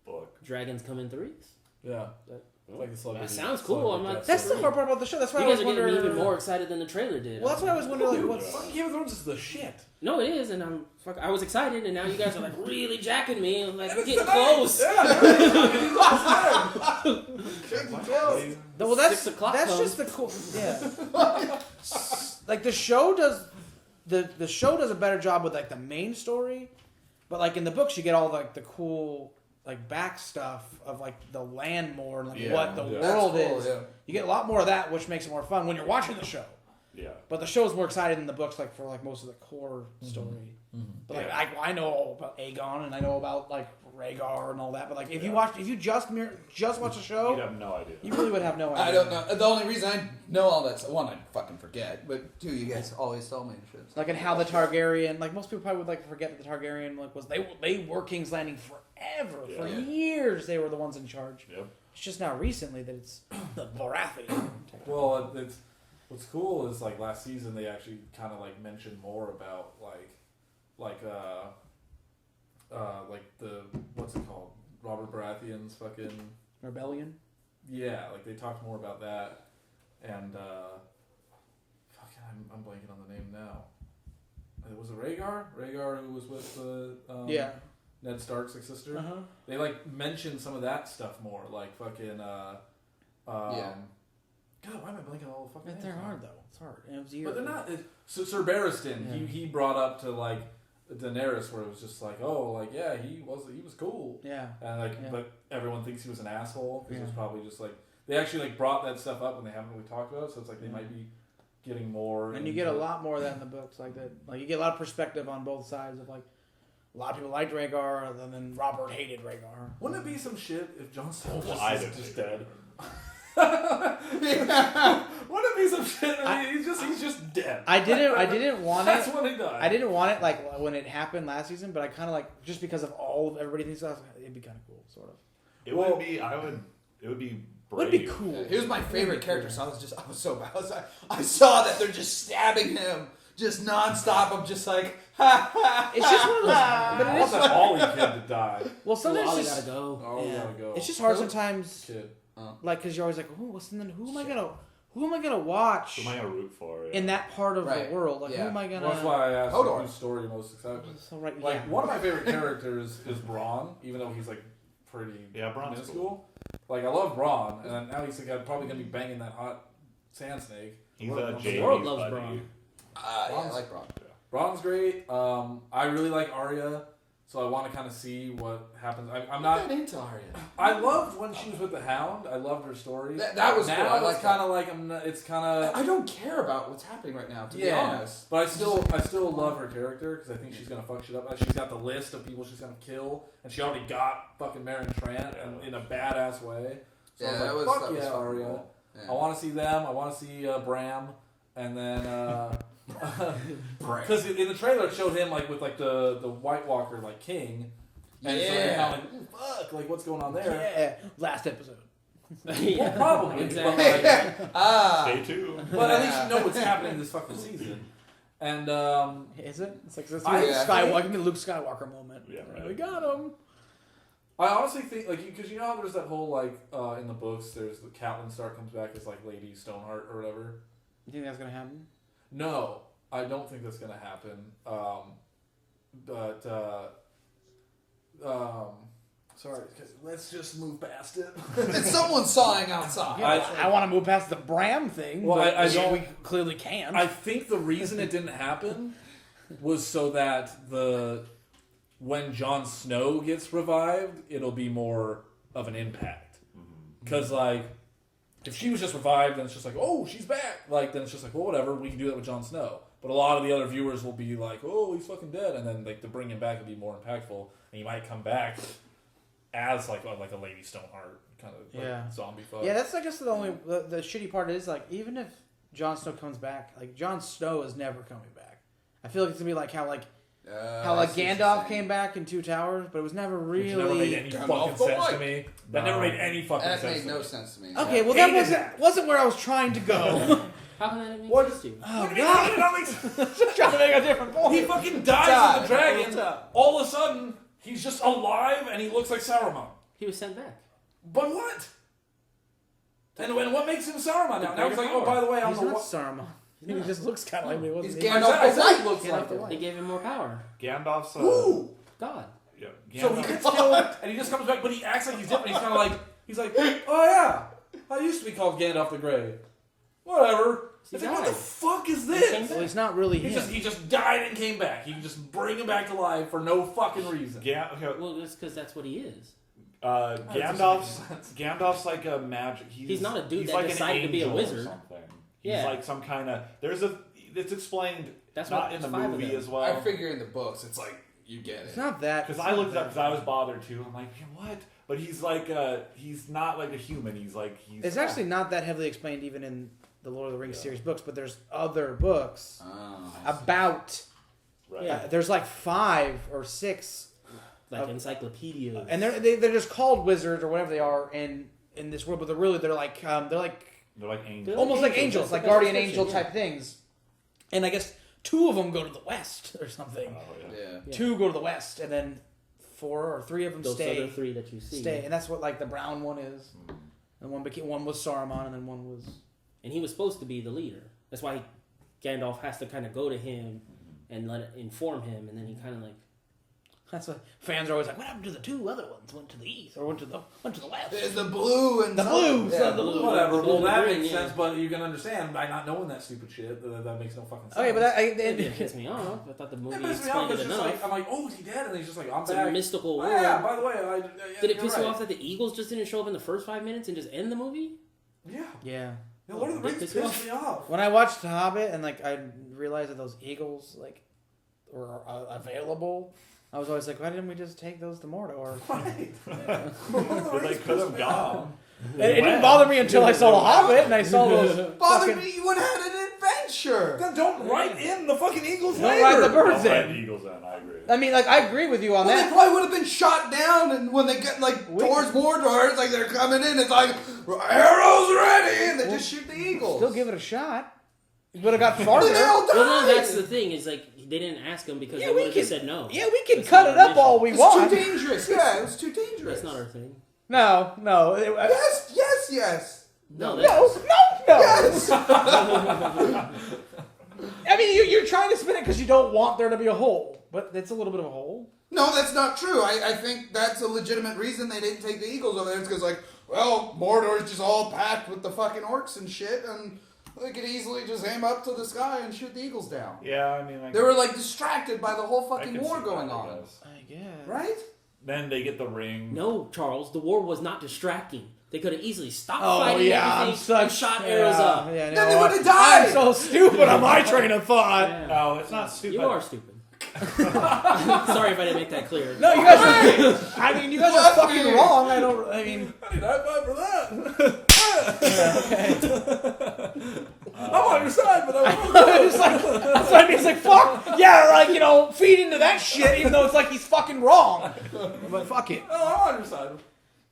book. Dragons come in threes? Yeah. Like the celebrity. That sounds cool. I'm not- That's the hard part about the show. That's why You I guys was are getting me wondering. even more excited than the trailer did. Well, that's why I was wondering like what's. Fucking Game of Thrones is the shit. No, it is, and I was excited, and now you guys are like really jacking me. I'm like, we're getting close. Well, that's 6 o'clock that's comes. just the cool. Yeah. Like the show does, the show does a better job with like the main story, but like in the books you get all like the cool like back stuff of like the land more and like Yeah, what the yeah. world That's cool, is. yeah. You get a lot more of that, which makes it more fun when you're watching the show. Yeah. But the show's more excited than the books, like for like most of the core story. But like Yeah. I know all about Aegon and I know about like Rhaegar and all that. But like if you just watch the show, You'd have no idea. you really would have no idea. I don't know. The only reason I know all that stuff, one, I fucking forget, but two, you guys always tell me and shit. Like and how the Targaryen, like most people probably would like forget that the Targaryen like was they were King's Landing forever. For Yeah. years they were the ones in charge. Yep. It's just now recently that it's the Baratheon. Well, it's what's cool is like last season they actually kind of like mentioned more about like the what's it called, Robert Baratheon's fucking Rebellion. yeah, like they talked more about that and fucking I'm blanking on the name now. Was it Rhaegar? Rhaegar who was with Yeah. Ned Stark's like sister. Uh-huh. They like mentioned some of that stuff more, like fucking Yeah. God, why am I blanking on all the fucking names They're now? hard though. It's hard. And it was years. But they're not. Sir Barristan, Yeah. he brought up to like Daenerys, where it was just like, oh, like yeah, he was cool, Yeah. and like, Yeah. but everyone thinks he was an asshole because it was Yeah. probably just like they actually like brought that stuff up and they haven't really talked about it, so it's like they might be getting more. And you get a lot more of that in the books, like that. Like you get a lot of perspective on both sides of like a lot of people liked Rhaegar, and then Robert hated Rhaegar. Wouldn't it be some shit if Jon Snow Well, just, I is didn't just think dead? Yeah. Wouldn't it be some shit? I mean, he's just dead. I didn't want That's it. when he died. I didn't want it like when it happened last season, but I kind of like just because of all of everybody thinks that it'd be kind of cool, sort of. It would be. It would be. Brave. Would be cool. He was my favorite character, so I was so bad. I saw that they're just stabbing him, just nonstop. I'm just like, ha ha. It's just one of those. I But it want is. that Ollie kid to die. Well, sometimes Ollie it's gotta just, go. Oh, we yeah. gotta go. It's just hard Who? sometimes, Kid. like because you're always like, who am I gonna watch Who am I gonna root for? Yeah. in that part of Right. the world? Like Yeah. who am I gonna? Well, that's why I asked Hodor. like, whose story you're most excited with. So right, Like yeah. one of my favorite characters is Braun, even though he's like pretty Braun's minuscule. cool. Like I love Braun, and now he's like, probably gonna be banging that hot sand snake. He's What- a what's Jamie's the world loves buddy. Braun. Yeah, I like Braun. Ron's great. I really like Arya, so I want to kind of see what happens. I'm not into Arya. I loved when she was with the Hound. I loved her story. That was now cool. I it's like kind of like it's kind of. I don't care about what's happening right now, to be honest. But I still love her character because I think she's gonna fuck shit up. She's got the list of people she's gonna kill, and she already got fucking Meryn Trant in a badass way. So I was like, fuck yeah, Arya. Cool. Yeah. I want to see them. I want to see Bram, and then because in the trailer it showed him like with like the White Walker like king, and so you're kind of like, ooh, fuck, like what's going on there? Yeah, last episode. Well, probably exactly. Stay tuned. But at least you know what's happening this fucking season. And is it? It's like this Skywalker, Luke Skywalker moment. Yeah, right. We got him. I honestly think like because you know how there's that whole like in the books there's the Catelyn Stark comes back as like Lady Stoneheart or whatever. You think that's gonna happen? No, I don't think that's gonna happen. Sorry, let's just move past it. It's someone sawing outside. Yeah, I want to move past the Bram thing. Well, but I don't. We clearly can't. I think the reason it didn't happen was so that when Jon Snow gets revived, it'll be more of an impact. Because like, if she was just revived, then it's just like, oh, she's back. Like, then it's just like, well, whatever, we can do that with Jon Snow. But a lot of the other viewers will be like, oh, he's fucking dead, and then like to bring him back will be more impactful, and he might come back as like a Lady Stoneheart kind of like zombie fuck. Yeah, that's I guess the only the shitty part is like even if Jon Snow comes back, like Jon Snow is never coming back. I feel like it's gonna be like how Gandalf came back in Two Towers, but it was never really. Which never made any fucking sense to me. That never made any fucking sense. That made no sense to me. Okay, well that wasn't where I was trying to go. How can that make sense to you? Oh God! Just trying to make a different point. He fucking dies with the dragon. All of a sudden, he's just alive and he looks like Saruman. He was sent back. But what? And what makes him Saruman now? Now he's like, oh, by the way, I'm not Saruman. He just looks kind of like me. He's Gandalf the White. Looks like him. They gave him more power. Gandalf's God. Yeah. So he gets killed and he just comes back, but he acts like he's different. He's kind of like, oh yeah, I used to be called Gandalf the Grey. Whatever. It's like, what the fuck is this? Well, he's not really him. He just died and came back. You can just bring him back to life for no fucking reason. Well, it's because that's what he is. Gandalf's like a magic. He's not a dude that like decided to be a wizard. He's like some kind of. It's explained. That's not in the movie as well. I figure in the books, it's like you get it. It's not that. Because I looked it up because I was bothered too. I'm like, what? But he's like he's not like a human. He's. It's actually not that heavily explained even in the Lord of the Rings series books, but there's other books about. Right. There's like 5 or 6. Like encyclopedias. And they're just called wizards or whatever they are in this world, but they're like angels. Almost like angels, like guardian angel type things. And I guess 2 of them go to the west or something. Oh, yeah. 2 go to the west, and then 4 or 3 of them Those stay. other 3 that you see. Stay, and that's what like the brown one is. And one was Saruman, and then one was. And he was supposed to be the leader. That's why Gandalf has to kind of go to him and inform him, and then he kind of like. That's what fans are always like. What happened to the 2 other ones? Went to the east or went to the west? There's the blue and the blue. Yeah, the blue. Whatever. Well, that makes sense, but you can understand by not knowing that stupid shit. That makes no fucking sense. Okay, but it pissed me off. I thought the movie explained it enough. I'm like, oh, is he dead? And he's just like, I'm it's back. a mystical world. Yeah. By the way, did it piss you off that the Eagles just didn't show up in the first 5 minutes and just end the movie? Yeah. Yeah. Lord of the Rings pissed me off. When I watched The Hobbit and like I realized that those eagles like were available, I was always like, why didn't we just take those to Mordor? Right. They could have gone. It didn't bother me until I saw The Hobbit and I saw those. Bothered me. You would have had an adventure. Then don't write in the fucking eagles. Don't write the birds Don't write in. the eagles in. I agree. I mean, like I agree with you on that. They probably would have been shot down, and when they get towards Mordor, it's like they're coming in. It's like arrows ready, and they just shoot the eagles. Still give it a shot. You would have got farther. Well, no, that's the thing. Is like they didn't ask him because they would have just said no. Yeah, we can cut it up all we want. It's too dangerous. Yeah, it was too dangerous. That's not our thing. No. Yes. No. Yes. I mean, you're trying to spin it because you don't want there to be a hole, but it's a little bit of a hole. No, that's not true. I think that's a legitimate reason they didn't take the eagles over there. It's because Mordor's just all packed with the fucking orcs and shit, and They could easily just aim up to the sky and shoot the eagles down. Yeah, I mean, like, They were like distracted by the whole I fucking could war see going that, I on. guess. I guess. Right? Then they get the ring. No, Charles, the war was not distracting. They could have easily stopped Oh fighting yeah, I'm everything and such shot arrows up. Yeah, Then they no, would've died. I'm so stupid on my train of thought. Yeah. No, it's not stupid. You are stupid. Sorry if I didn't make that clear. No, you guys are. I mean, you guys are What? fucking wrong. I don't. I mean, I need a high five for that. I'm on your side, but I'm it's like that's what I mean. It's like fuck. Yeah, like feed into that shit, even though it's like he's fucking wrong. But fuck it. Oh, I'm on your side.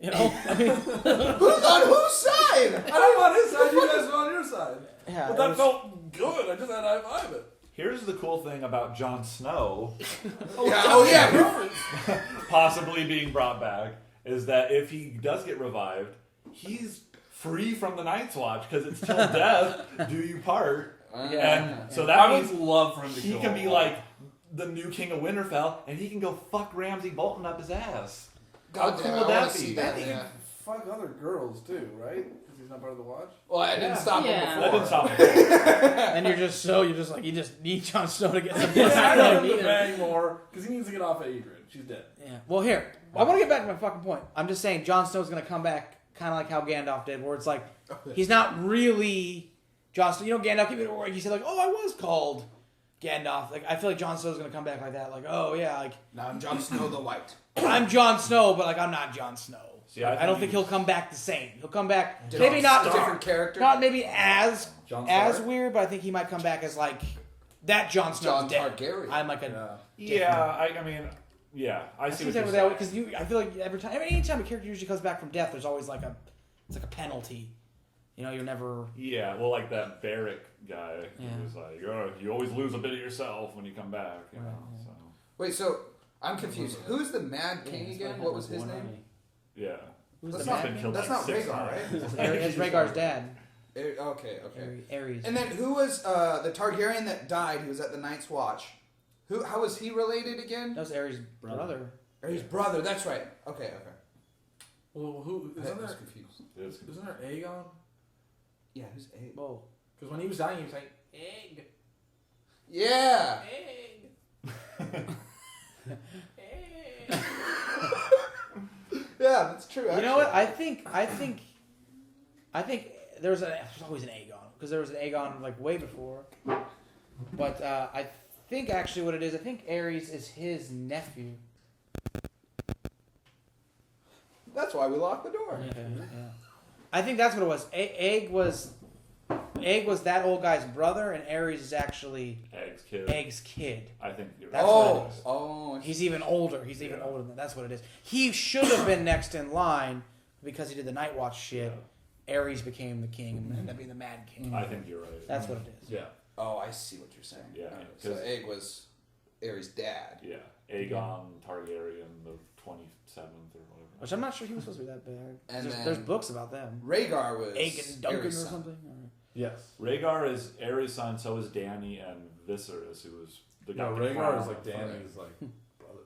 I mean, Who's on whose side? I'm on his side. You guys are on your side. yeah. But it that was- felt good. I just had to high five it. Here's the cool thing about Jon Snow Yeah, possibly being brought back is that if he does get revived, he's free from the Night's Watch because it's till death do you part. And so that I would means love for him to he kill can be him. like the new king of Winterfell, and he can go fuck Ramsay Bolton up his ass. God How damn, cool I would wanna that see be? that. He Yeah. can fuck other girls too, right? Because he's not part of the watch. Well, I didn't stop him Yeah. before. That didn't stop me. and you're just like you just need Jon Snow to get some. Yeah, I don't want him need to him. bang more because he needs to get off of Adrian. She's dead. Yeah. Well, here I want to get back to my fucking point. I'm just saying Jon Snow's gonna come back, kind of like how Gandalf did, where it's like he's not really Jon Snow. Gandalf. He said like, "Oh, I was called Gandalf." Like I feel like Jon Snow's gonna come back like that. Like, oh yeah, like Now I'm Jon Snow the White. I'm Jon Snow, but like I'm not Jon Snow. See, I don't think he'll come back the same. He'll come back Different- maybe not different character. not maybe as Jon as Stark? weird, but I think he might come back as like that Jon Snow's Jon dead. Targaryen. I'm like a Yeah, I mean, yeah, I see what you're saying. because I feel like anytime a character usually comes back from death, there's always like it's like a penalty. You're never. Yeah, well, like that Barrick guy, Yeah. who was like, you always lose a bit of yourself when you come back, you know. So Wait, so I'm confused. Who's the Mad King again? What was his name? yeah, Who's That's the not, Mad been killed that's like not 6 Rhaegar, times. right? It's Rhaegar's dad. Okay. Ares. And then who was the Targaryen that died? He was at the Night's Watch. How was he related again? That was Ares' brother. Or his brother. That's right. Okay. Well, who I isn't was there? confused. Isn't there Aegon? Yeah, who's A? Whoa. Because when he was dying, he was like egg, Yeah. egg. Yeah, that's true. You know what? I think there's always an Aegon because there was an Aegon like way before. But I think actually what it is, I think Ares is his nephew. That's why we locked the door. Yeah. I think that's what it was. Egg was that old guy's brother, and Ares is actually Egg's kid. kid. I think you're That's right. what it is. Oh. He's even older. He's even older than that. That's what it is. He should have been next in line because he did the Night Watch shit. Ares became the king and ended up being the Mad King. I think you're right. That's what it is. Yeah. Oh, I see what you're saying. Yeah, So 'cause- Egg was Ares' dad. Yeah, Aegon Targaryen, the 27th or whatever. Which I'm not sure he was supposed to be that bad. And There's then- books about them. Rhaegar was Egg and Duncan or Ares' son. something. Yes. Rhaegar is Aerys' son, so is Dany and Viserys, who was the guy. No, with the Rhaegar crown is like on the front. Danny's like brother.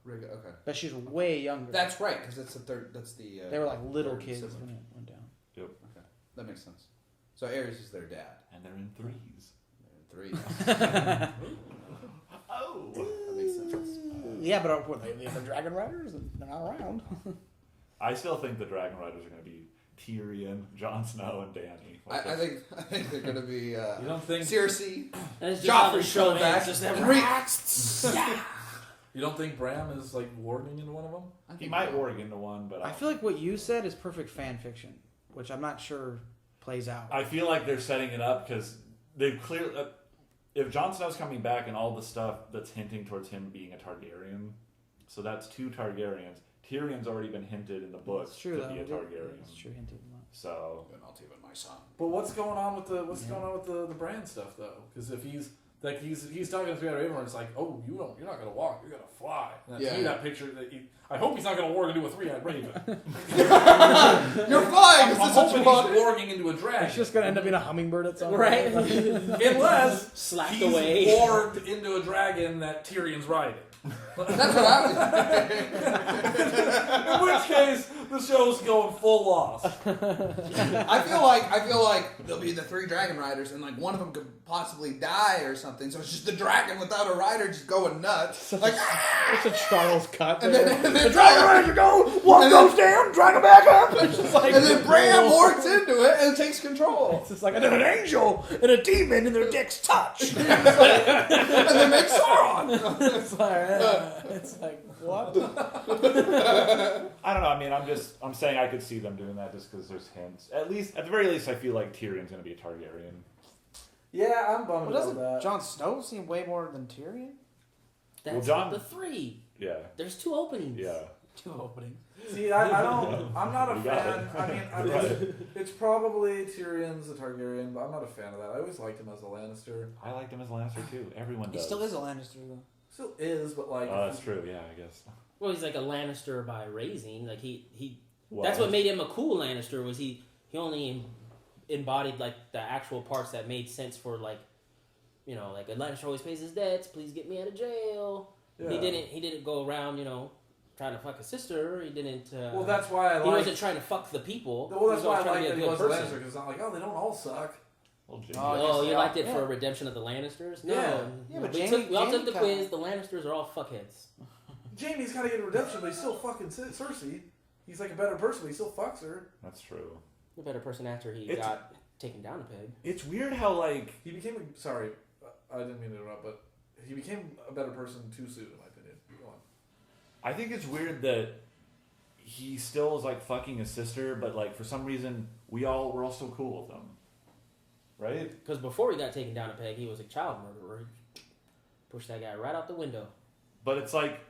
Rhaegar, okay. But she's way younger. That's right, because that's the third. That's the. They were like little third kids sibling. when it went down. Okay, that makes sense. So Ares is their dad. And they're in threes. Three. Oh! That makes sense. Yeah, but what, they have the Dragon Riders and they're not around. I still think the Dragon Riders are going to be Tyrion, Jon Snow, and Dany. I think they're gonna be You don't think? Cersei. That's just how the Joffrey's show coming back. ends. Just them And Re- yeah. You don't think Bram is like warging into one of them? He might warg into one, but I feel like what you said is perfect fan fiction, which I'm not sure plays out. I feel like they're setting it up because they've clearly. If Jon Snow's coming back and all the stuff that's hinting towards him being a Targaryen, so that's 2 Targaryens. Tyrion's already been hinted in the books It's true, to though. be a Targaryen. It's true, hinted a lot. So Not even my son. But what's going on with the Bran stuff though? Because if he's talking to Three-Eyed Raven, and it's like, oh, you're not gonna walk, you're gonna fly. And to me, that picture that I hope he's not gonna warg into a Three-Eyed Raven. You're flying. I'm hoping he's warging into a dragon. It's just gonna end up being a hummingbird at some Right? Unless Slapped he's away. warged into a dragon that Tyrion's riding. That's what I In which case, the show's going full loss. I feel like there'll be the 3 dragon riders, and like one of them could possibly die or something. So it's just the dragon without a rider, just going nuts. Like, It's a Charles cut. and there. then the dragon rider go, one goes down, dragon back up. It's just like, and then Bram walks into it and takes control, it's just like, and then an angel and a demon and their dicks touch. and they make Sauron. It's like, what? I don't know. I mean, I'm saying I could see them doing that just because there's hints. At the very least, I feel like Tyrion's going to be a Targaryen. Yeah, I'm bummed Well, about doesn't that. Jon Snow seem way more than Tyrion? That's Jon- the 3. Yeah. There's 2 openings. Yeah. 2 openings. See, I don't. I'm not a You got fan. it. I mean, it's probably Tyrion's a Targaryen, but I'm not a fan of that. I always liked him as a Lannister. I liked him as Lannister too. Everyone He does. still is a Lannister, though. Still is, but like. Oh, that's true. Yeah, I guess. Well, he's like a Lannister by raising. Like he Well, that's what made him a cool Lannister. Was he only embodied like the actual parts that made sense for like, you know, like a Lannister always pays his debts. Please get me out of jail. Yeah. He didn't go around, you know, trying to fuck his sister. He didn't. Well, that's why I he like. wasn't trying to fuck the people. Well, that's he was why I always like trying that he to was be a a good Lannister person. because it's not like, oh, they don't all suck. Well, Jaime. Oh, you liked it yeah. for a redemption of the Lannisters? No. Yeah. Yeah, but we Jaime- all took Jaime the kinda- quiz. The Lannisters are all fuckheads. Jaime's got to get a redemption, but he's still fucking Cersei. He's like a better person, but he still fucks her. That's true. The better person after he It's- got taken down a peg. It's weird how like He became sorry, I didn't mean to interrupt, but he became a better person too soon, in my opinion. Go on. I think it's weird that he still is like fucking his sister, but like for some reason we're all so cool with him, right? Because before he got taken down a peg, he was a child murderer. He pushed that guy right out the window. But it's like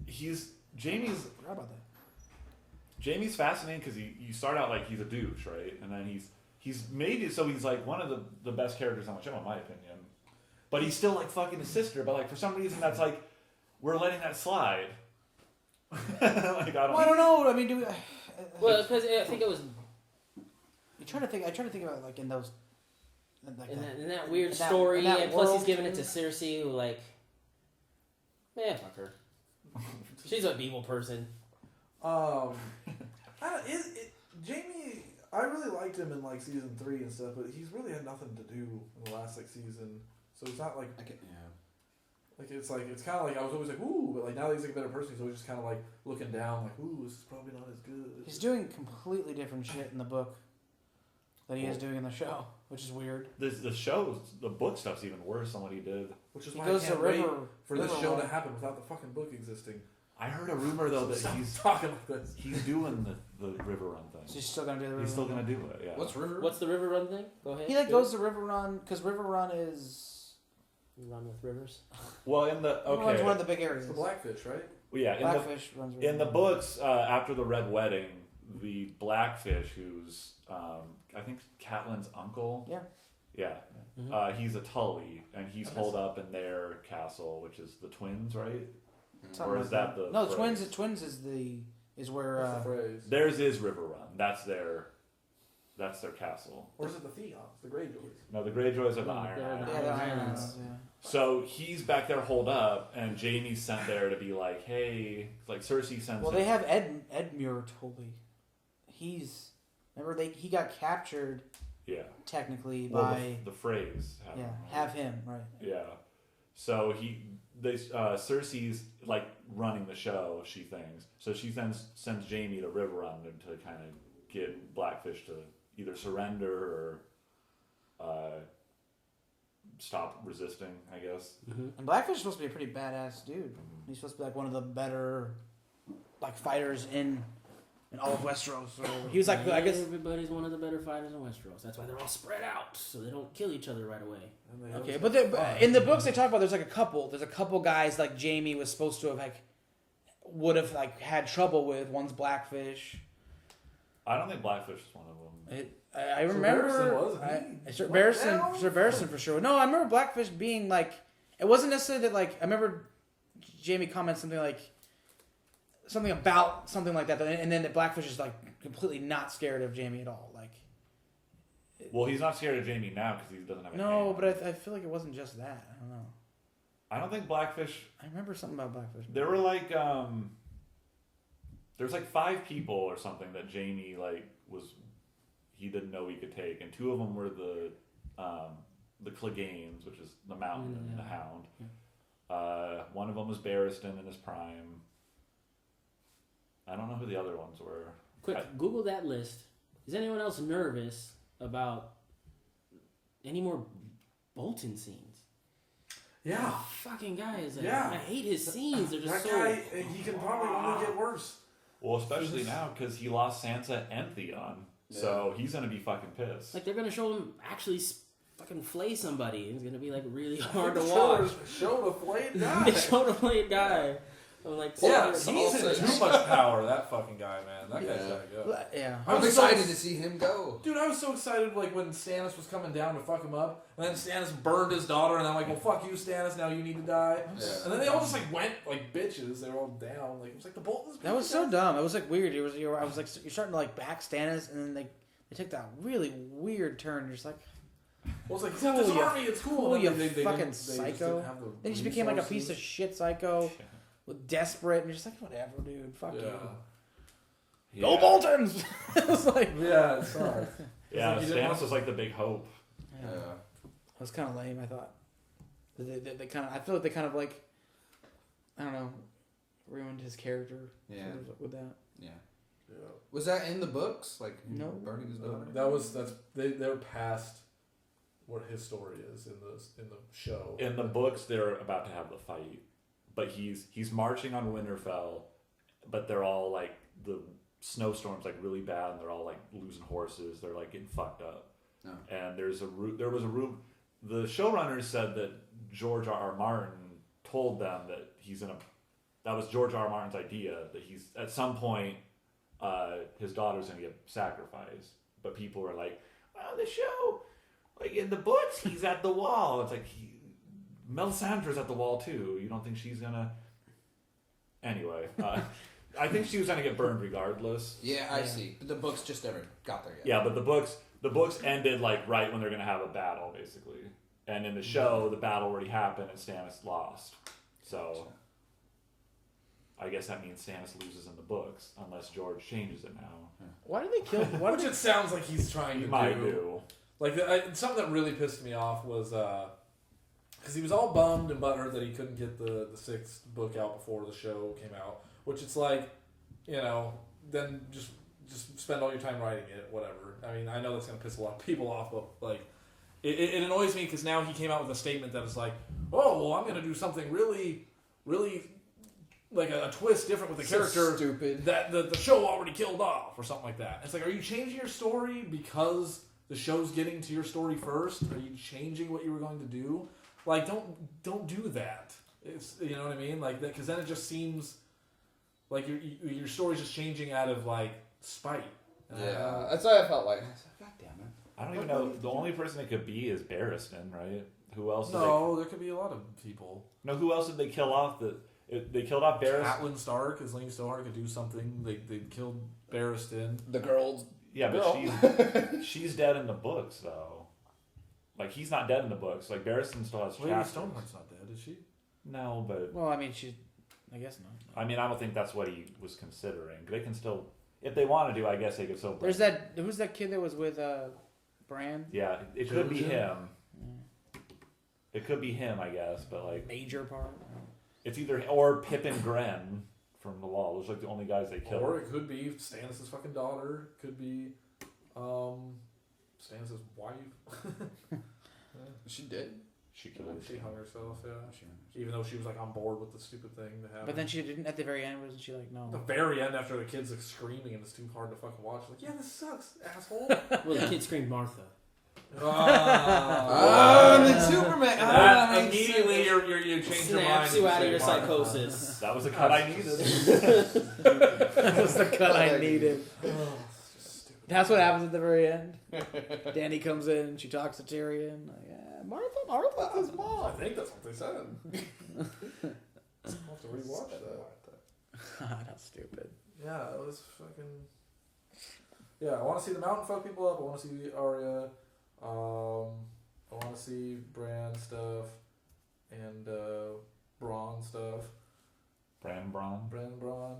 Jamie's Forgot about that. Jamie's fascinating because you start out like he's a douche, right? And then he's made it so he's like one of the best characters on the show, in my opinion. But he's still like fucking his sister. But like for some reason that's like we're letting that slide. Like I don't know. I mean, do we? Well, because I think it was I try to think about it, like in those. Like in that weird in that- story, in that and plus he's world, giving it too. to Cersei, who like, fuck her. She's a evil person. I don't, Jaime, I really liked him in like season 3 and stuff, but he's really had nothing to do in the last like season. So it's not like it's kind of like I was always like ooh, but like now that he's like a better person, he's always just kind of like looking down, like ooh, this is probably not as good. He's doing completely different shit in the book than he is doing in the show, which is weird. the book stuff's even worse than what he did. Which is He why goes I to can't wait River for this River show Run. to happen without the fucking book existing. I heard a rumor though that Stop he's talking like this. he's doing the River Run thing. So he's still gonna do the River He's still Run. gonna do it. Yeah. What's River? What's the River Run thing? Go ahead. He like goes to River Run because River Run is You run with rivers. Well, in the River Run's okay. one of the big areas. It's the Blackfish, right? Well, yeah, Blackfish runs River in the Run. books, after the Red Wedding, the Blackfish, who's I think Catelyn's uncle. Yeah. Yeah. Mhm. He's a Tully, and he's holed up in their castle, which is the twins, right? Something Or like is that the no? phrase? Twins is where What's the phrase? Theirs is River Run. That's their castle. Or is it the Theons, the Greyjoys? No, the Greyjoys are the Yeah, Iron they're Islands. the yeah, the Iron Iron Islands. Islands, yeah. So he's back there holed up, and Jaime's sent there to be like, hey, like Cersei sends. Well, him. they have Edmure Tully. He got captured Yeah. technically Well, by the phrase. have him right. Yeah. So Cersei's like running the show, she thinks. So she sends Jaime to River Run to kind of get Blackfish to either surrender or stop resisting, I guess. And Blackfish is supposed to be a pretty badass dude. He's supposed to be like one of the better like fighters in all of Westeros. So he was like, I guess. Everybody's one of the better fighters in Westeros. That's why they're all spread out, so they don't kill each other right away. Okay, but in the books they talk about there's a couple guys like Jaime was supposed to have would have had trouble with. One's Blackfish. I don't think Blackfish is one of them. I remember Sir Barristan for sure. No, I remember Blackfish being like it wasn't necessarily that I remember Jaime comments something about something like that, and then the Blackfish is completely not scared of Jaime at all. Well, he's not scared of Jaime now because he doesn't have a No, hand. but I feel like it wasn't just that. I don't know. I don't think Blackfish. I remember something about Blackfish. There were like there's like 5 people or something that Jamie he didn't know he could take, and 2 of them were the Cleganes, which is the Mountain and the Hound. Yeah. One of them was Barristan in his prime. I don't know who the other ones were. Quick, Google that list. Is anyone else nervous about any more Bolton scenes? Yeah. That fucking guy is like, Yeah. I hate his scenes. They're just That guy, he can probably only get worse. Well, especially now because he lost Sansa and Theon, so he's gonna be fucking pissed. Like, they're gonna show him actually fucking flay somebody. It's gonna be like really hard to watch. Show the flayed guy. They showed a flayed guy. I'm like, Yeah, So he's in too much power. That fucking guy, man. That guy's gotta go. Yeah. I'm excited to see him go. Dude, I was so excited like when Stannis was coming down to fuck him up, and then Stannis burned his daughter, and I'm like, well, fuck you, Stannis. Now you need to die. Yeah. And then they all just like went like bitches. They were all down. Like it was like the Boltons. That was so dumb. It was like weird. I was like, you're starting to like back Stannis, and then they took that really weird turn. You're just like, Well, it's like he's got this Cool, army. It's cool. cool, And you then they fucking didn't- they just psycho. didn't have the then he just became like a resources. piece of shit psycho, with desperate, and you're just like, whatever, dude, fuck you. Yeah. Go Boltons! It was like, Yeah, it sucked. Yeah, It's like you didn't Stannis want- was like the big hope. yeah. It was kind of lame. I thought they kind of. I feel like they kind of like, I don't know, ruined his character. Yeah. sort of with that. Yeah. Yeah. Was that in the books? Like him No. burning his daughter? They're past what his story is in the show. In the books, they're about to have the fight, but he's marching on Winterfell, but they're all like the snowstorm's like really bad, and they're all like losing horses. They're like getting fucked up. Oh. And there was a room. The showrunners said that George R.R. Martin told them that that was George R.R. Martin's idea, that he's at some point his daughter's gonna get sacrificed. But people were like, well, the show, like in the books, he's at the wall. It's like Melisandre's at the wall too. You don't think she's gonna? Anyway, I think she was gonna get burned regardless. Yeah, I see. But the books just never got there yet. Yeah, but the books ended like right when they're gonna have a battle, basically. And in the show, the battle already happened and Stannis lost. So I guess that means Stannis loses in the books, unless George changes it now. Why did they kill? Why Which did it sounds like he's trying He to might do. do. Like something that really pissed me off was because he was all bummed and butthurt that he couldn't get the 6th book out before the show came out. Which it's like, then just spend all your time writing it, whatever. I mean, I know that's gonna piss a lot of people off, but like, it annoys me because now he came out with a statement that is like, oh well, I'm gonna do something really, really like a twist different with the character Stupid. that the show already killed off or something like that. It's like, are you changing your story because the show's getting to your story first? Are you changing what you were going to do? Like, don't do that. It's, you know what I mean? Like that, because then it just seems like your story's just changing out of like spite. Yeah, that's what I felt like. God damn it. I don't even know. The only person it could be is Barristan, right? Who else? No, there could be a lot of people. No, who else did they kill off? They killed off Barristan. Catelyn Stark, as Lady Stoneheart could do something. They killed Barristan. The girls. Yeah, but Girl. she's dead in the books though. Like he's not dead in the books. Like Barristan still has Lady chapters. Stoneheart's not dead, is she? No, but Well, I mean, I guess not. I mean, I don't think that's what he was considering. They can still, if they want to do, I guess they could still. There's that. Who's that kid that was with Bran? Yeah, it could be Jojen? him. It could be him, I guess, but like Major part. it's either or Pip and Gren from the Wall. Those are like the only guys they killed. Or it could be Stannis' fucking daughter. Could be Stannis' wife. She did. She killed. She hung herself, yeah. Even though she was like on board with the stupid thing to happen. But then she didn't. At the very end, wasn't she like, At the no? very end, after the kid's like screaming and it's too hard to fucking watch, like, yeah, this sucks, asshole. Well, the kid screamed Martha. Oh, the Superman. That that makes immediately sense. you change your mind. Snaps and you you out of say your Martha. psychosis. That was the cut I needed. That was the cut I needed. That's what happens at the very end. Dany comes in. She talks to Tyrion. Like, yeah, Martha's his I mom. think that's what they said. I'll have to rewatch that. That's stupid. Yeah, it was fucking. Yeah, I want to see the Mountain fuck people up. I want to see Arya. I want to see Bran stuff, and Brandon Braun.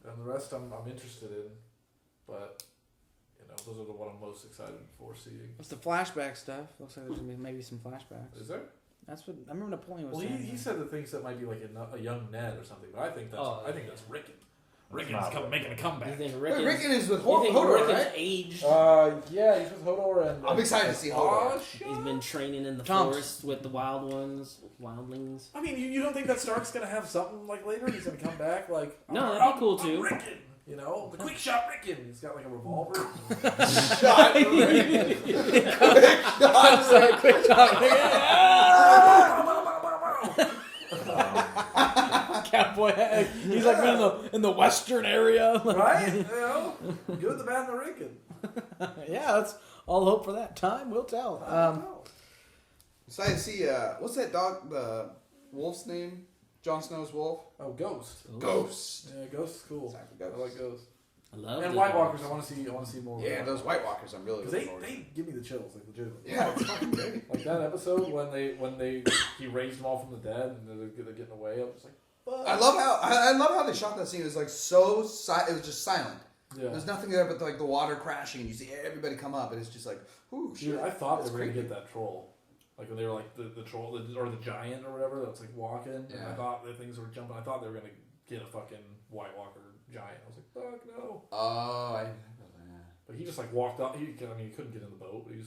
And the rest I'm interested in, but those are the one I'm most excited for seeing. What's the flashback stuff? Looks like there's gonna be maybe some flashbacks. Is there? That's what I remember. Napoleon was Well, saying. he said the things that might be like a young Ned or something, but I think that's Rickon. Rickon's making a You comeback. think Rickon is with you think Hodor, Rickon's right? aged? Yeah, he's with Hodor, and I'm excited to see Hodor. He's been training in the Chomps. forest with the wild ones, wildlings. I mean, you don't think that Stark's gonna have something like later? He's gonna come back like No, that'd be cool I'm too. Rickon, the quick shot Rickon. He's got like a revolver. Shot. Quick shot. Cowboy. He's like in the western area. Right? Good, the bad, and the Rickon. Yeah, that's all hope for that. Time will tell. Excited to see, what's that dog, the wolf's name? Jon Snow's wolf? Oh, Ghost. Ghost. Yeah, Ghost is cool. Time for Ghost. I like Ghost. I love And the White dogs. Walkers, I want to see more. Yeah, those White Walkers, I'm really looking Because forward to. they give me the chills, like legitimately. Yeah, it's fucking great. Like that episode when he raised them all from the dead and they're getting away. I was just like, fuck. I love how they shot that scene. It was like so it was just silent. Yeah. There's nothing there but like the water crashing and you see everybody come up and it's just like, ooh, shit. Dude, I thought That's they were going to creepy. get that troll. Like when they were like the troll or the giant or whatever that was like walking. And Yeah. I thought the things were jumping. I thought they were going to get a fucking White Walker giant. I was like, fuck no. Oh, But he just like walked up. He couldn't get in the boat. But he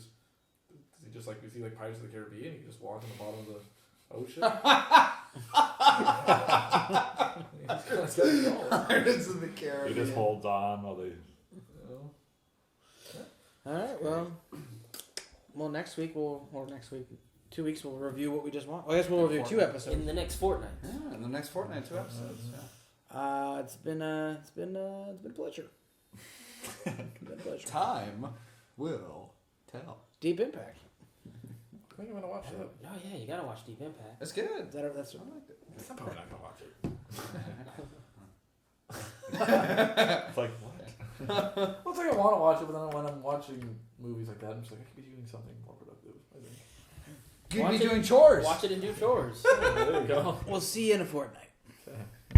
just like, you see like Pirates of the Caribbean. He just walked on the bottom of the ocean. Pirates of the He Caribbean. just holds on while they. All right. Well, next week 2 weeks we'll review what we just watched. Well, I guess we'll review 2 episodes. In the next fortnight. Yeah, in the next fortnight, 2 episodes. It's been a pleasure. Been a pleasure. Time will tell. Deep Impact. I think I'm going to watch it. Oh yeah, you gotta watch Deep Impact. That's good. That's I liked it. I'm probably not going to watch it. It's like what? Well, it's like I want to watch it, but then when I'm watching movies like that, I'm just like, I could be doing something more productive, I think. You'd Watch be it- doing chores. Watch it and do chores. There you go. We'll see you in a fortnight.